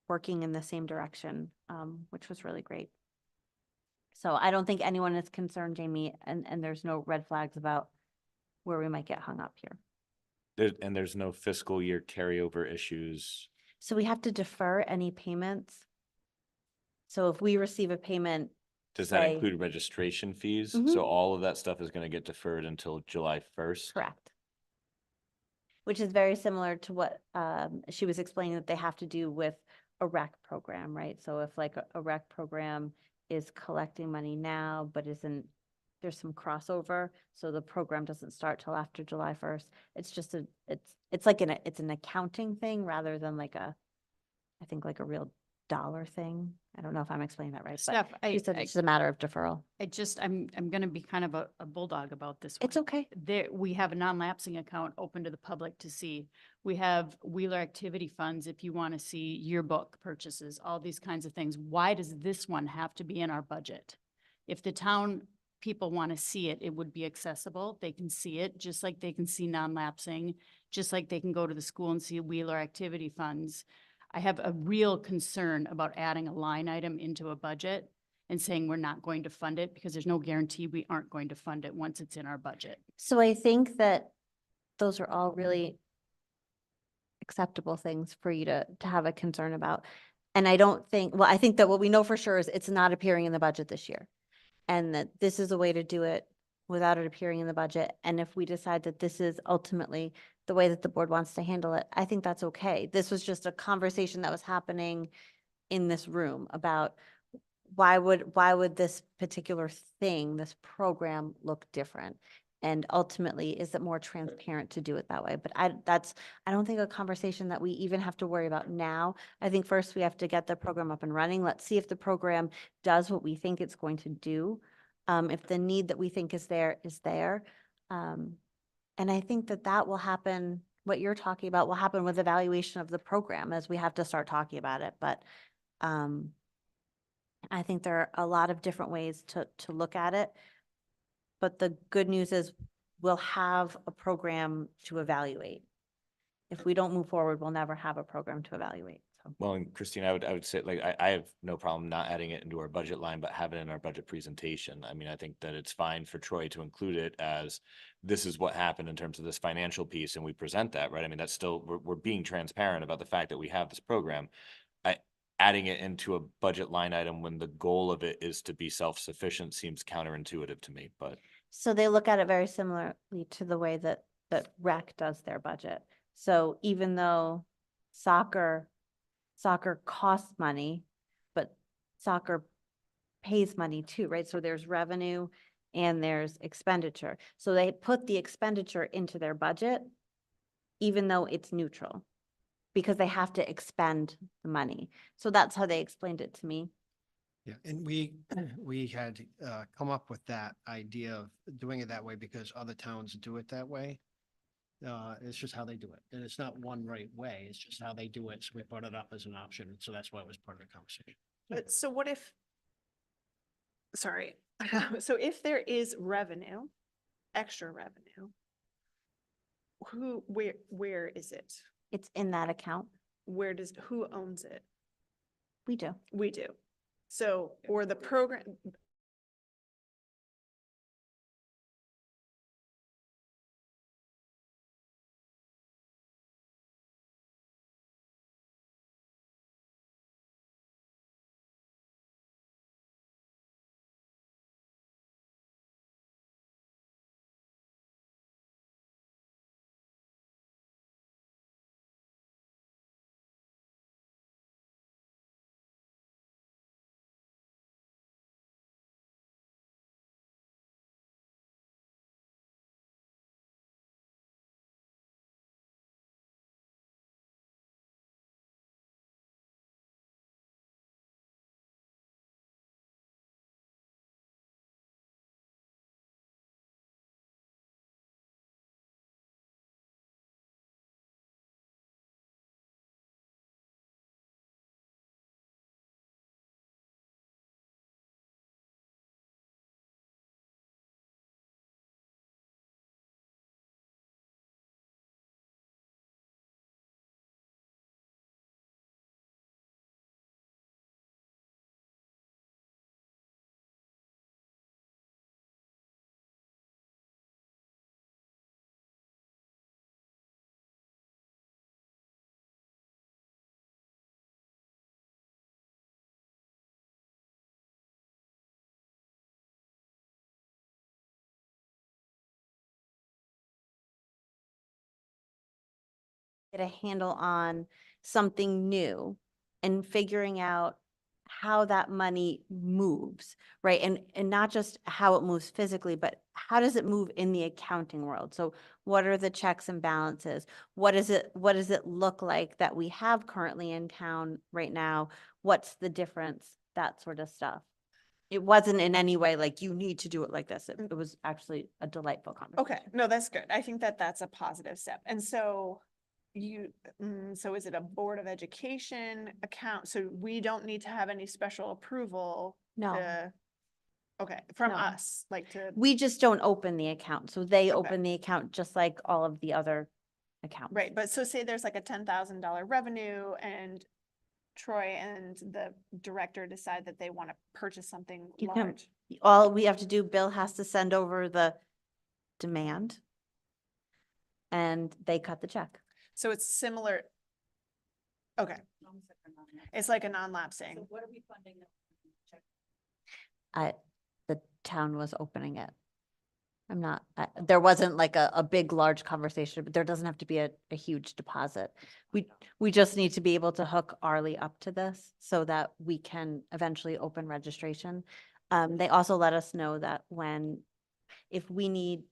working in the same direction, which was really great. So I don't think anyone is concerned, Jamie, and there's no red flags about where we might get hung up here. And there's no fiscal year carryover issues. So we have to defer any payments. So if we receive a payment, Does that say- include registration fees? Mhm. So all of that stuff is gonna get deferred until July 1st? correct. Which is very similar to what she was explaining that they have to do with a rec program, right? So if like a rec program is collecting money now, but isn't, there's some crossover, so the program doesn't start till after July 1st. It's just it's like it's an accounting thing rather than like I think like a real dollar thing. I don't know if I'm explaining that right, but Steph, she said it's just a matter of deferral. I'm gonna be kind of a bulldog about this one. It's okay. There, we have a non-lapsing account open to the public to see. We have Wheeler activity funds if you want to see yearbook purchases, all these kinds of things. Why does this one have to be in our budget? If the town people want to see it, it would be accessible. They can see it, just like they can see non-lapsing, just like they can go to the school and see Wheeler activity funds. I have a real concern about adding a line item into a budget and saying we're not going to fund it because there's no guarantee we aren't going to fund it once it's in our budget. So I think that those are all really acceptable things for you to have a concern about. And I don't think, well, I think that what we know for sure is it's not appearing in the budget this year. And that this is a way to do it without it appearing in the budget. And if we decide that this is ultimately the way that the board wants to handle it, I think that's okay. This was just a conversation that was happening in this room about why would this particular thing, this program look different? And ultimately, is it more transparent to do it that way? But I don't think a conversation that we even have to worry about now. I think first we have to get the program up and running. Let's see if the program does what we think it's going to do. If the need that we think is there is there. And I think that will happen, what you're talking about will happen with evaluation of the program as we have to start talking about it. But I think there are a lot of different ways to look at it. But the good news is we'll have a program to evaluate. If we don't move forward, we'll never have a program to evaluate. So Well, and Christine, I would say, like, I have no problem not adding it into our budget line, but have it in our budget presentation. I mean, I think that it's fine for Troy to include it as this is what happened in terms of this financial piece, and we present that, right? I mean, that's still, we're being transparent about the fact that we have this program. Adding it into a budget line item when the goal of it is to be self-sufficient seems counterintuitive to me, but. So they look at it very similarly to the way that rec does their budget. So even though soccer costs money, but soccer pays money too, right? So there's revenue and there's expenditure. So they put the expenditure into their budget, even though it's neutral, because they have to expend the money. So that's how they explained it to me. Yeah, and we had come up with that idea of doing it that way because other towns do it that way. It's just how they do it. And it's not one right way. It's just how they do it. So we brought it up as an option. So that's why it was part of the conversation. But so what if, sorry, so if there is revenue, extra revenue, where is it? It's in that account. Who owns it? We do. We do. So, or the program, get a handle on something new and figuring out how that money moves, right? And not just how it moves physically, but how does it move in the accounting world? So what are the checks and balances? What does it look like that we have currently in town right now? What's the difference? That sort of stuff. It wasn't in any way like you need to do it like this. It was actually a delightful conversation. Okay, no, that's good. I think that that's a positive step. And so so is it a Board of Education account? So we don't need to have any special approval? No. to- Okay, from No. us, like to, We just don't open the account. So they Okay. open the account just like all of the other accounts. right, but so say there's like a $10,000 revenue and Troy and the director decide that they want to purchase something You can- large. All we have to do, Bill has to send over the demand and they cut the check. So it's similar. Okay, it's like a non-lapsing. What are we funding? The town was opening it. I'm not, there wasn't like a big, large conversation, but there doesn't have to be a huge deposit. We just need to be able to hook Arlie up to this so that we can eventually open registration. They also let us know that if we need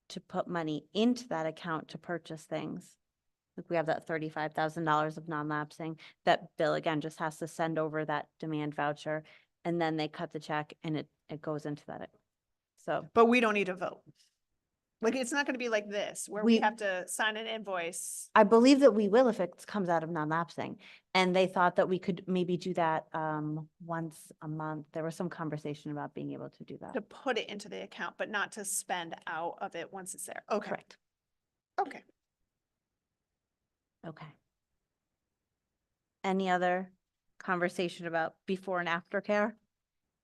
to put money into that account to purchase things, like we have that $35,000 of non-lapsing, that Bill again just has to send over that demand voucher and then they cut the check and it goes into that. So But we don't need a vote. Like, it's not gonna be like this, where we We- have to sign an invoice. I believe that we will if it comes out of non-lapsing. And they thought that we could maybe do that once a month. There was some conversation about being able to do that. To put it into the account, but not to spend out of it once it's there. Okay, Correct. okay. Okay. Any other conversation about before and after care?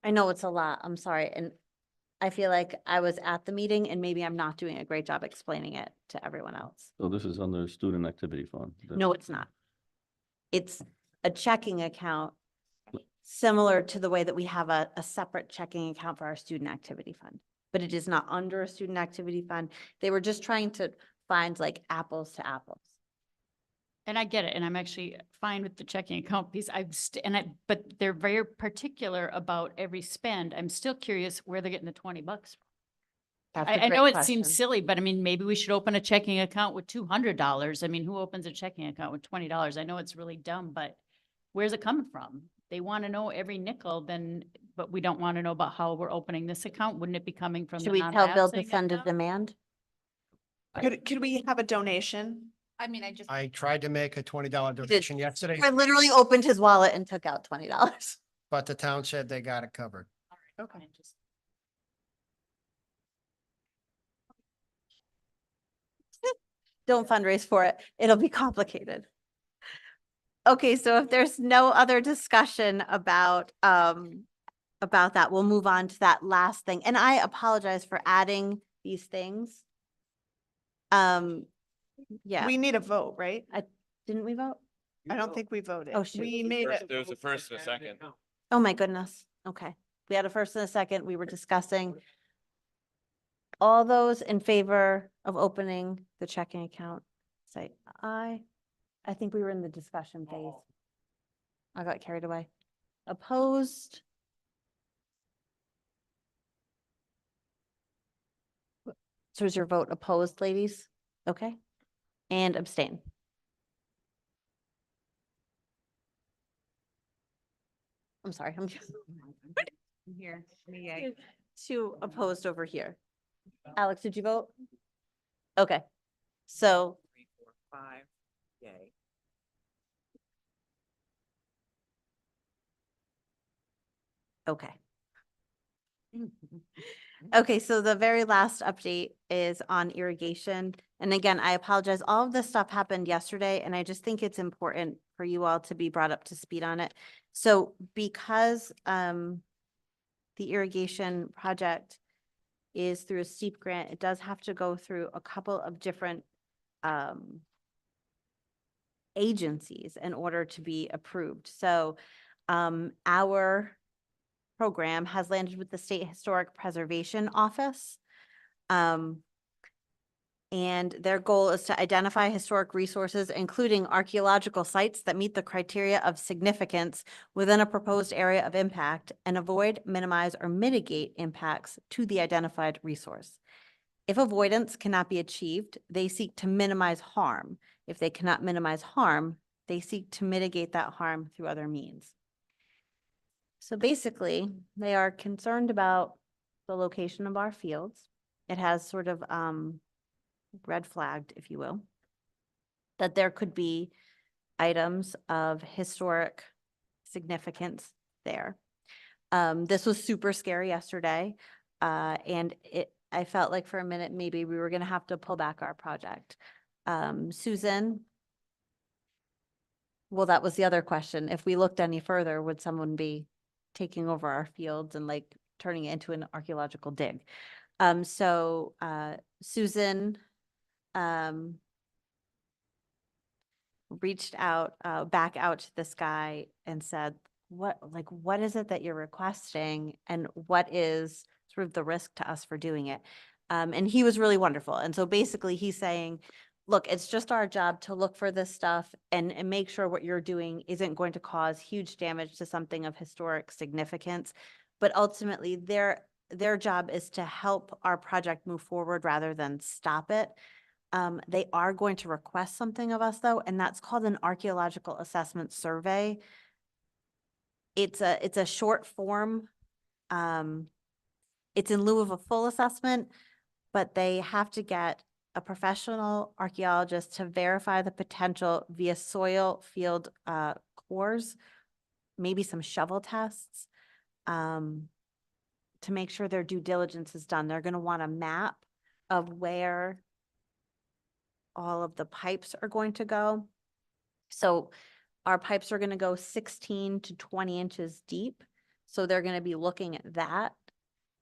I know it's a lot. I'm sorry. And I feel like I was at the meeting and maybe I'm not doing a great job explaining it to everyone else. So this is under student activity fund. No, it's not. It's a checking account similar to the way that we have a separate checking account for our student activity fund. But it is not under a student activity fund. They were just trying to find like apples to apples. And I get it, and I'm actually fine with the checking account piece. But they're very particular about every spend. I'm still curious where they're getting the $20. That's a I know great it seems question. silly, but I mean, maybe we should open a checking account with $200. I mean, who opens a checking account with $20? I know it's really dumb, but where's it coming from? They want to know every nickel, but we don't want to know about how we're opening this account. Wouldn't it be coming from? Should the we tell Bill to non-lapsing send a account? demand? Could we have a donation? I mean, I just, I tried to make a $20 donation yesterday, I literally opened his wallet and took out $20. but the town said they got it covered. Okay. Don't fundraise for it. It'll be complicated. Okay, so if there's no other discussion about that, we'll move on to that last thing. And I apologize for adding these things. Yeah, We need a vote, right? didn't we vote? I don't think we voted. Oh, shoot. We made it. There was a first and a second. Oh, my goodness. Okay. We had a first and a second. We were discussing. All those in favor of opening the checking account, say aye. I think we were in the discussion phase. I got carried away. Opposed? So is your vote opposed, ladies? Okay. And abstain. I'm sorry, I'm just. Here, Two opposed over here. Alex, did you vote? Okay, so 3, 4, 5, yay. okay. Okay, so the very last update is on irrigation. And again, I apologize. All of this stuff happened yesterday, and I just think it's important for you all to be brought up to speed on it. So because the irrigation project is through a steep grant, it does have to go through a couple of different agencies in order to be approved. So our program has landed with the State Historic Preservation Office. And their goal is to identify historic resources, including archaeological sites that meet the criteria of significance within a proposed area of impact, and avoid, minimize, or mitigate impacts to the identified resource. If avoidance cannot be achieved, they seek to minimize harm. If they cannot minimize harm, they seek to mitigate that harm through other means. So basically, they are concerned about the location of our fields. It has sort of red flagged, if you will, that there could be items of historic significance there. This was super scary yesterday, and I felt like for a minute, maybe we were gonna have to pull back our project. Susan? Well, that was the other question. If we looked any further, would someone be taking over our fields and like turning it into an archaeological dig? So Susan reached out, back out to this guy and said, what is it that you're requesting? And what is sort of the risk to us for doing it? And he was really wonderful. And so basically he's saying, look, it's just our job to look for this stuff and make sure what you're doing isn't going to cause huge damage to something of historic significance. But ultimately their job is to help our project move forward rather than stop it. They are going to request something of us though, and that's called an archaeological assessment survey. It's a short form. It's in lieu of a full assessment, but they have to get a professional archaeologist to verify the potential via soil field cores, maybe some shovel tests, to make sure their due diligence is done. They're going to want a map of where all of the pipes are going to go. So our pipes are going to go 16 to 20 inches deep. So they're going to be looking at that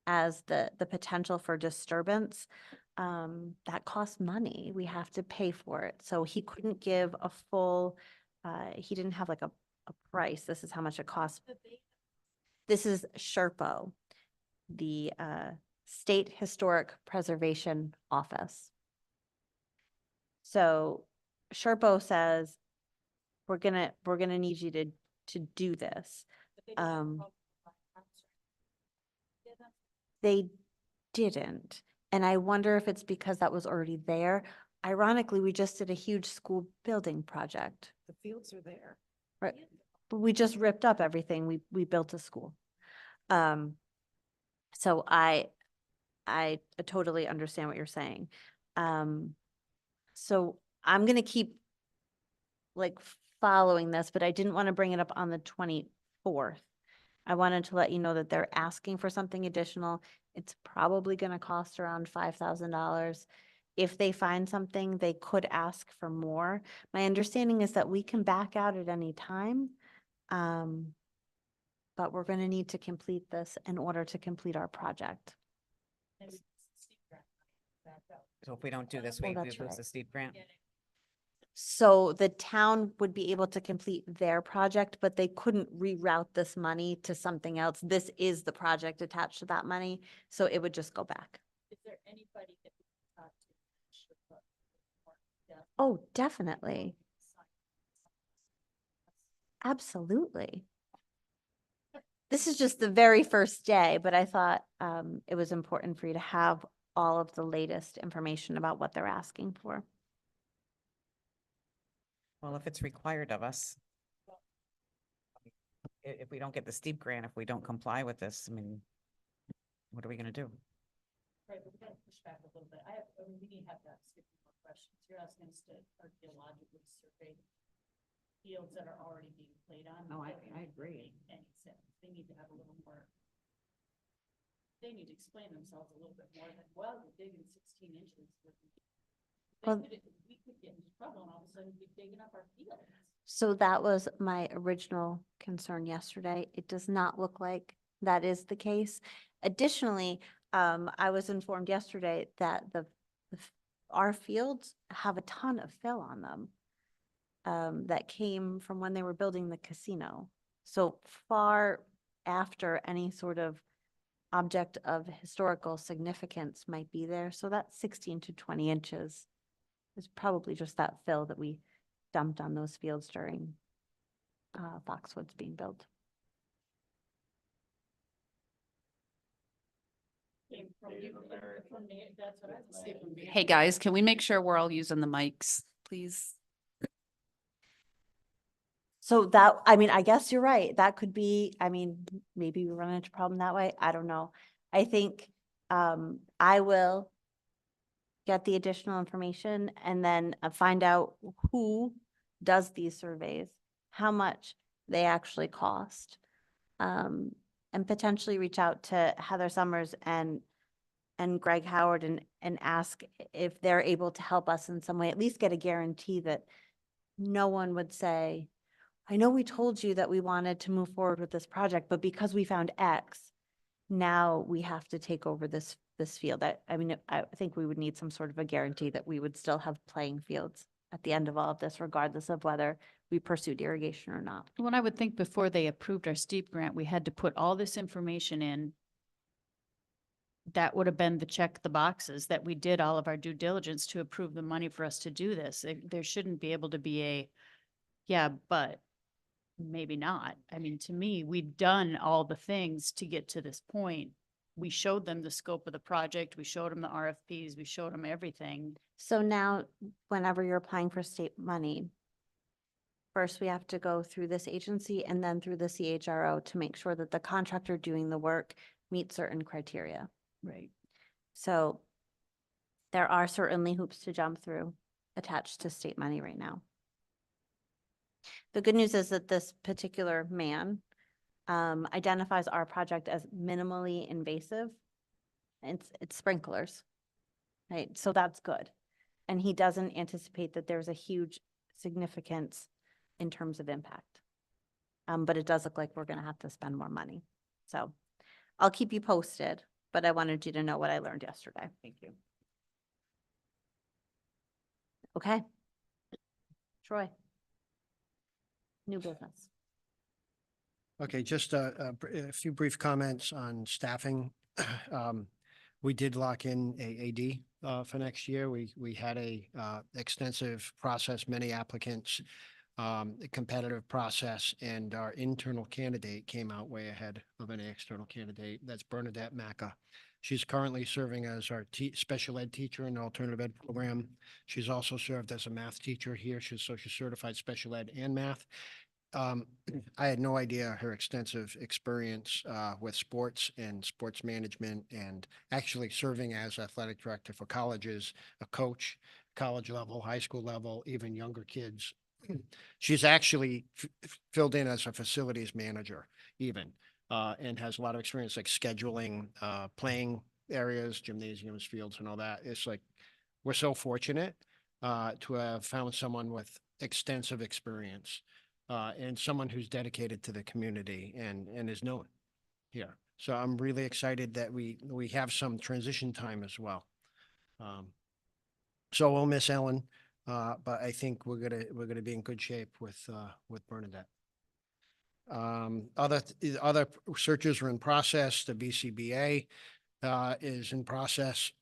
as the potential for disturbance. That costs money. We have to pay for it. So he couldn't give a full, he didn't have like a price. This is how much it costs. This is Sherpo, the State Historic Preservation Office. So Sherpo says, we're gonna need you to do this. They didn't. And I wonder if it's because that was already there. Ironically, we just did a huge school building project. The fields are there. Right. But we just ripped up everything. We built a school. So I totally understand what you're saying. So I'm gonna keep like following this, but I didn't want to bring it up on the 24th. I wanted to let you know that they're asking for something additional. It's probably gonna cost around $5,000. If they find something, they could ask for more. My understanding is that we can back out at any time. But we're gonna need to complete this in order to complete our project. So if we don't do this, Oh, we that's lose right. the steep grant. So the town would be able to complete their project, but they couldn't reroute this money to something else. This is the project attached to that money, so it would just go back. Is there anybody that we can talk to? Oh, definitely. Absolutely. This is just the very first day, but I thought it was important for you to have all of the latest information about what they're asking for. Well, if it's required of us. If we don't get the steep grant, if we don't comply with this, I mean, what are we gonna do? Right, but we gotta push back a little bit. We need to have to ask a few more questions. You're asking us to archaeologically survey fields that are already being played on. No, I That doesn't agree. make any sense. They need to have a little more. They need to explain themselves a little bit more than, well, you're digging 16 inches. Well- We could get into trouble and all of a sudden be digging up our fields. So that was my original concern yesterday. It does not look like that is the case. Additionally, I was informed yesterday that our fields have a ton of fill on them that came from when they were building the casino. So far after any sort of object of historical significance might be there. So that 16 to 20 inches is probably just that fill that we dumped on those fields during Foxwoods being built. Hey, guys, can we make sure we're all using the mics, please? So that, I mean, I guess you're right. That could be, I mean, maybe we run into a problem that way. I don't know. I think I will get the additional information and then find out who does these surveys, how much they actually cost. And potentially reach out to Heather Summers and Greg Howard and ask if they're able to help us in some way, at least get a guarantee that no one would say, I know we told you that we wanted to move forward with this project, but because we found X, now we have to take over this field. I mean, I think we would need some sort of a guarantee that we would still have playing fields at the end of all of this, regardless of whether we pursued irrigation or not. Well, I would think before they approved our steep grant, we had to put all this information in. That would have been the check the boxes that we did all of our due diligence to approve the money for us to do this. There shouldn't be able to be a, yeah, but maybe not. I mean, to me, we've done all the things to get to this point. We showed them the scope of the project. We showed them the RFPs. We showed them everything. So now, whenever you're applying for state money, first we have to go through this agency and then through the CHRO to make sure that the contractor doing the work meets certain criteria. Right. So there are certainly hoops to jump through attached to state money right now. The good news is that this particular man identifies our project as minimally invasive. It's sprinklers, right? So that's good. And he doesn't anticipate that there's a huge significance in terms of impact. But it does look like we're gonna have to spend more money. So I'll keep you posted, but I wanted you to know what I learned yesterday. Thank you. Okay. Troy. New business. Okay, just a few brief comments on staffing. We did lock in a AD for next year. We had a extensive process, many applicants, a competitive process, and our internal candidate came out way ahead of any external candidate. That's Bernadette Macca. She's currently serving as our special ed teacher in the alternative ed program. She's also served as a math teacher here. She's certified special ed and math. I had no idea her extensive experience with sports and sports management and actually serving as athletic director for colleges, a coach, college level, high school level, even younger kids. She's actually filled in as a facilities manager even, and has a lot of experience like scheduling, playing areas, gymnasiums, fields and all that. It's like, we're so fortunate to have found someone with extensive experience. And someone who's dedicated to the community and is known here. So I'm really excited that we have some transition time as well. So we'll miss Ellen, but I think we're gonna be in good shape with Bernadette. Other searches are in process. The BCBA is in process.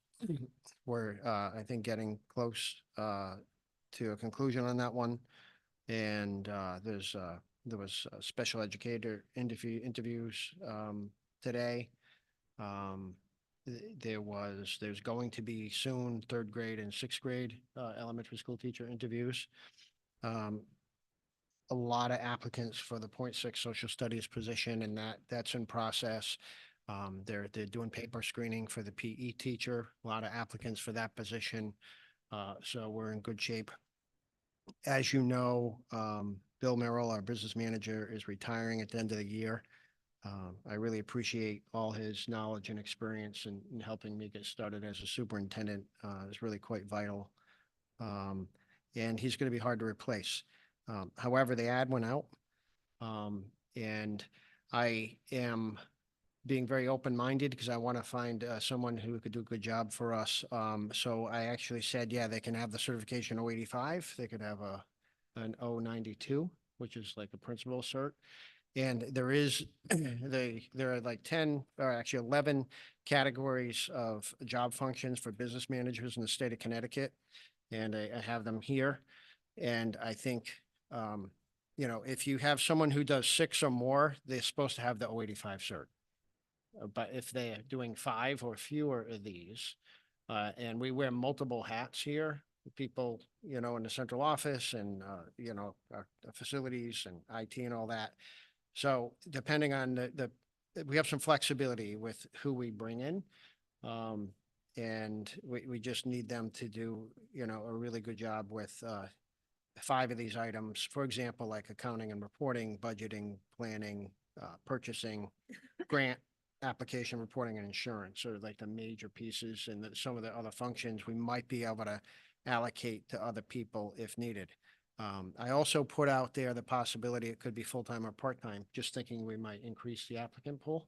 We're I think getting close to a conclusion on that one. And there was special educator interviews today. There's going to be soon 3rd grade and 6th grade elementary school teacher interviews. A lot of applicants for the 0.6 social studies position, and that's in process. They're doing paper screening for the PE teacher. A lot of applicants for that position. So we're in good shape. As you know, Bill Merrill, our business manager, is retiring at the end of the year. I really appreciate all his knowledge and experience in helping me get started as a superintendent. It's really quite vital. And he's going to be hard to replace. However, the ad went out. And I am being very open-minded because I want to find someone who could do a good job for us. So I actually said, yeah, they can have the certification 085. They could have an 092, which is like a principal cert. And there is, there are like 10, or actually 11 categories of job functions for business managers in the state of Connecticut. And I have them here. And I think, you know, if you have someone who does 6 or more, they're supposed to have the 085 cert. But if they're doing 5 or fewer of these, and we wear multiple hats here, people, you know, in the central office and, you know, our facilities and IT and all that. So depending on we have some flexibility with who we bring in. And we just need them to do, you know, a really good job with, 5 of these items. For example, like accounting and reporting, budgeting, planning, purchasing, grant application, reporting, and insurance are like the major pieces. And that some of the other functions we might be able to allocate to other people if needed. I also put out there the possibility it could be full-time or part-time, just thinking we might increase the applicant pool.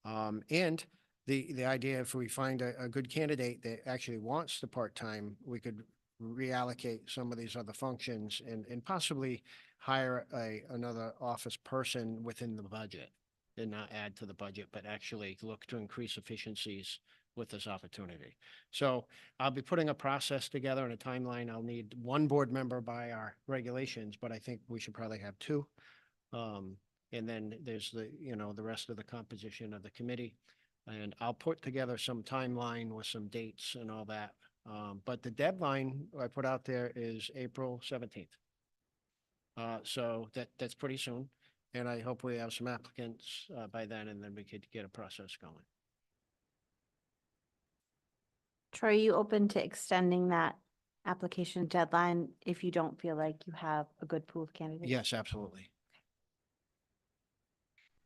And the idea, if we find a good candidate that actually wants the part-time, we could reallocate some of these other functions and possibly hire another office person within the budget and not add to the budget, but actually look to increase efficiencies with this opportunity. So I'll be putting a process together and a timeline. I'll need 1 board member by our regulations, but I think we should probably have 2. And then there's the, you know, the rest of the composition of the committee. And I'll put together some timeline with some dates and all that. But the deadline I put out there is April 17th. So that's pretty soon. And I hope we have some applicants by then, and then we could get a process going. Troy, are you open to extending that application deadline if you don't feel like you have a good pool of candidates? Yes, absolutely.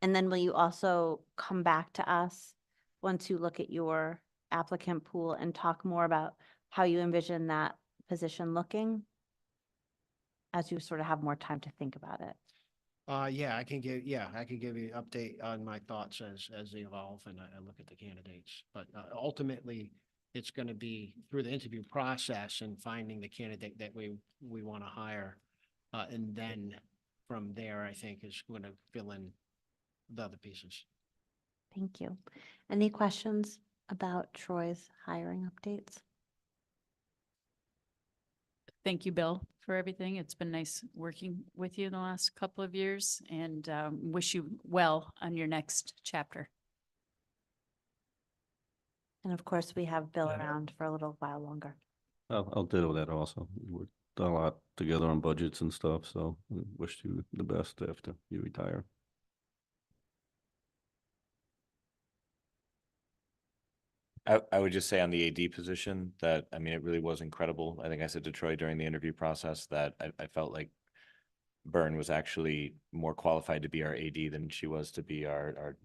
And then will you also come back to us once you look at your applicant pool and talk more about how you envision that position looking as you sort of have more time to think about it? I could give you an update on my thoughts as they evolve and I look at the candidates. But ultimately, it's going to be through the interview process and finding the candidate that we want to hire. And then from there, I think is going to fill in the other pieces. Thank you. Any questions about Troy's hiring updates? Thank you, Bill, for everything. It's been nice working with you the last couple of years and wish you well on your next chapter. And of course, we have Bill around for a little while longer. I'll ditto that also. We've done a lot together on budgets and stuff, so I wish you the best after you retire. I would just say on the AD position that, I mean, it really was incredible. I think I said to Troy during the interview process that I felt like Byrne was actually more qualified to be our AD than she was to be our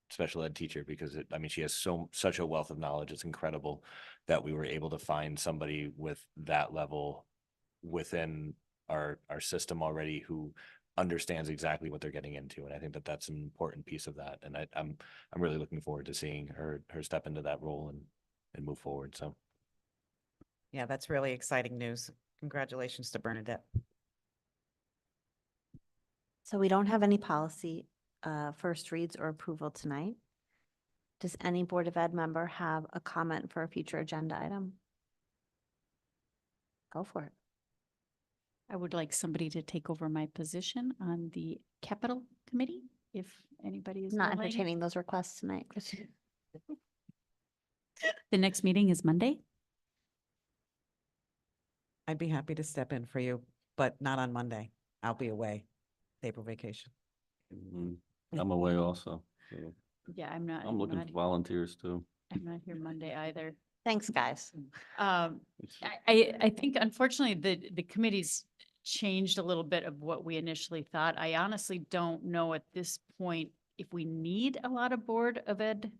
special ed teacher, because I mean, she has such a wealth of knowledge. It's incredible that we were able to find somebody with that level within our system already who understands exactly what they're getting into. And I think that that's an important piece of that. And I'm really looking forward to seeing her step into that role and move forward. So. Yeah, that's really exciting news. Congratulations to Bernadette. So we don't have any policy first reads or approval tonight. Does any Board of Ed member have a comment for a future agenda item? Go for it. I would like somebody to take over my position on the capital committee, if anybody is Not willing. entertaining those requests tonight, Christine. The next meeting is Monday. I'd be happy to step in for you, but not on Monday. I'll be away, paper vacation. I'm away also. So Yeah, I'm not. I'm looking for volunteers too. I'm not here Monday either. Thanks, guys. I think unfortunately the committee's changed a little bit of what we initially thought. I honestly don't know at this point if we need a lot of Board of Ed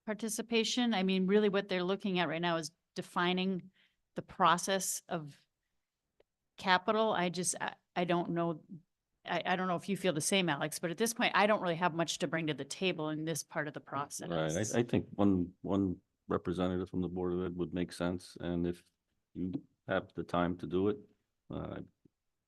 participation. I mean, really what they're looking at right now is defining the process of capital. I don't know. I don't know if you feel the same, Alex, but at this point, I don't really have much to bring to the table in this part of the process. Right. I think one representative from the Board of Ed would make sense. And if you have the time to do it,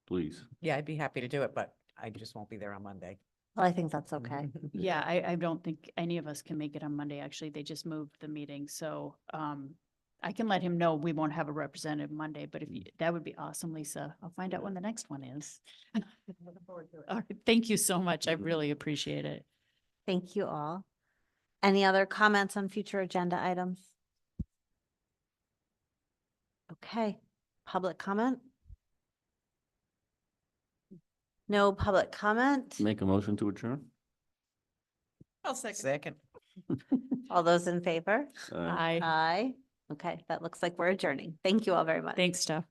please. Yeah, I'd be happy to do it, but I just won't be there on Monday. Well, I think that's okay. Yeah, I don't think any of us can make it on Monday. Actually, they just moved the meeting. So, I can let him know we won't have a representative Monday, but if you, that would be awesome, Lisa. I'll find out when the next one is. All right, thank you so much. I really appreciate it. Thank you all. Any other comments on future agenda items? Okay, public comment? No public comment? Make a motion to adjourn? I'll second. Second. All those in favor? Aye. Bye. Aye. Okay, that looks like we're adjourning. Thank you all very much. Thanks, Steph.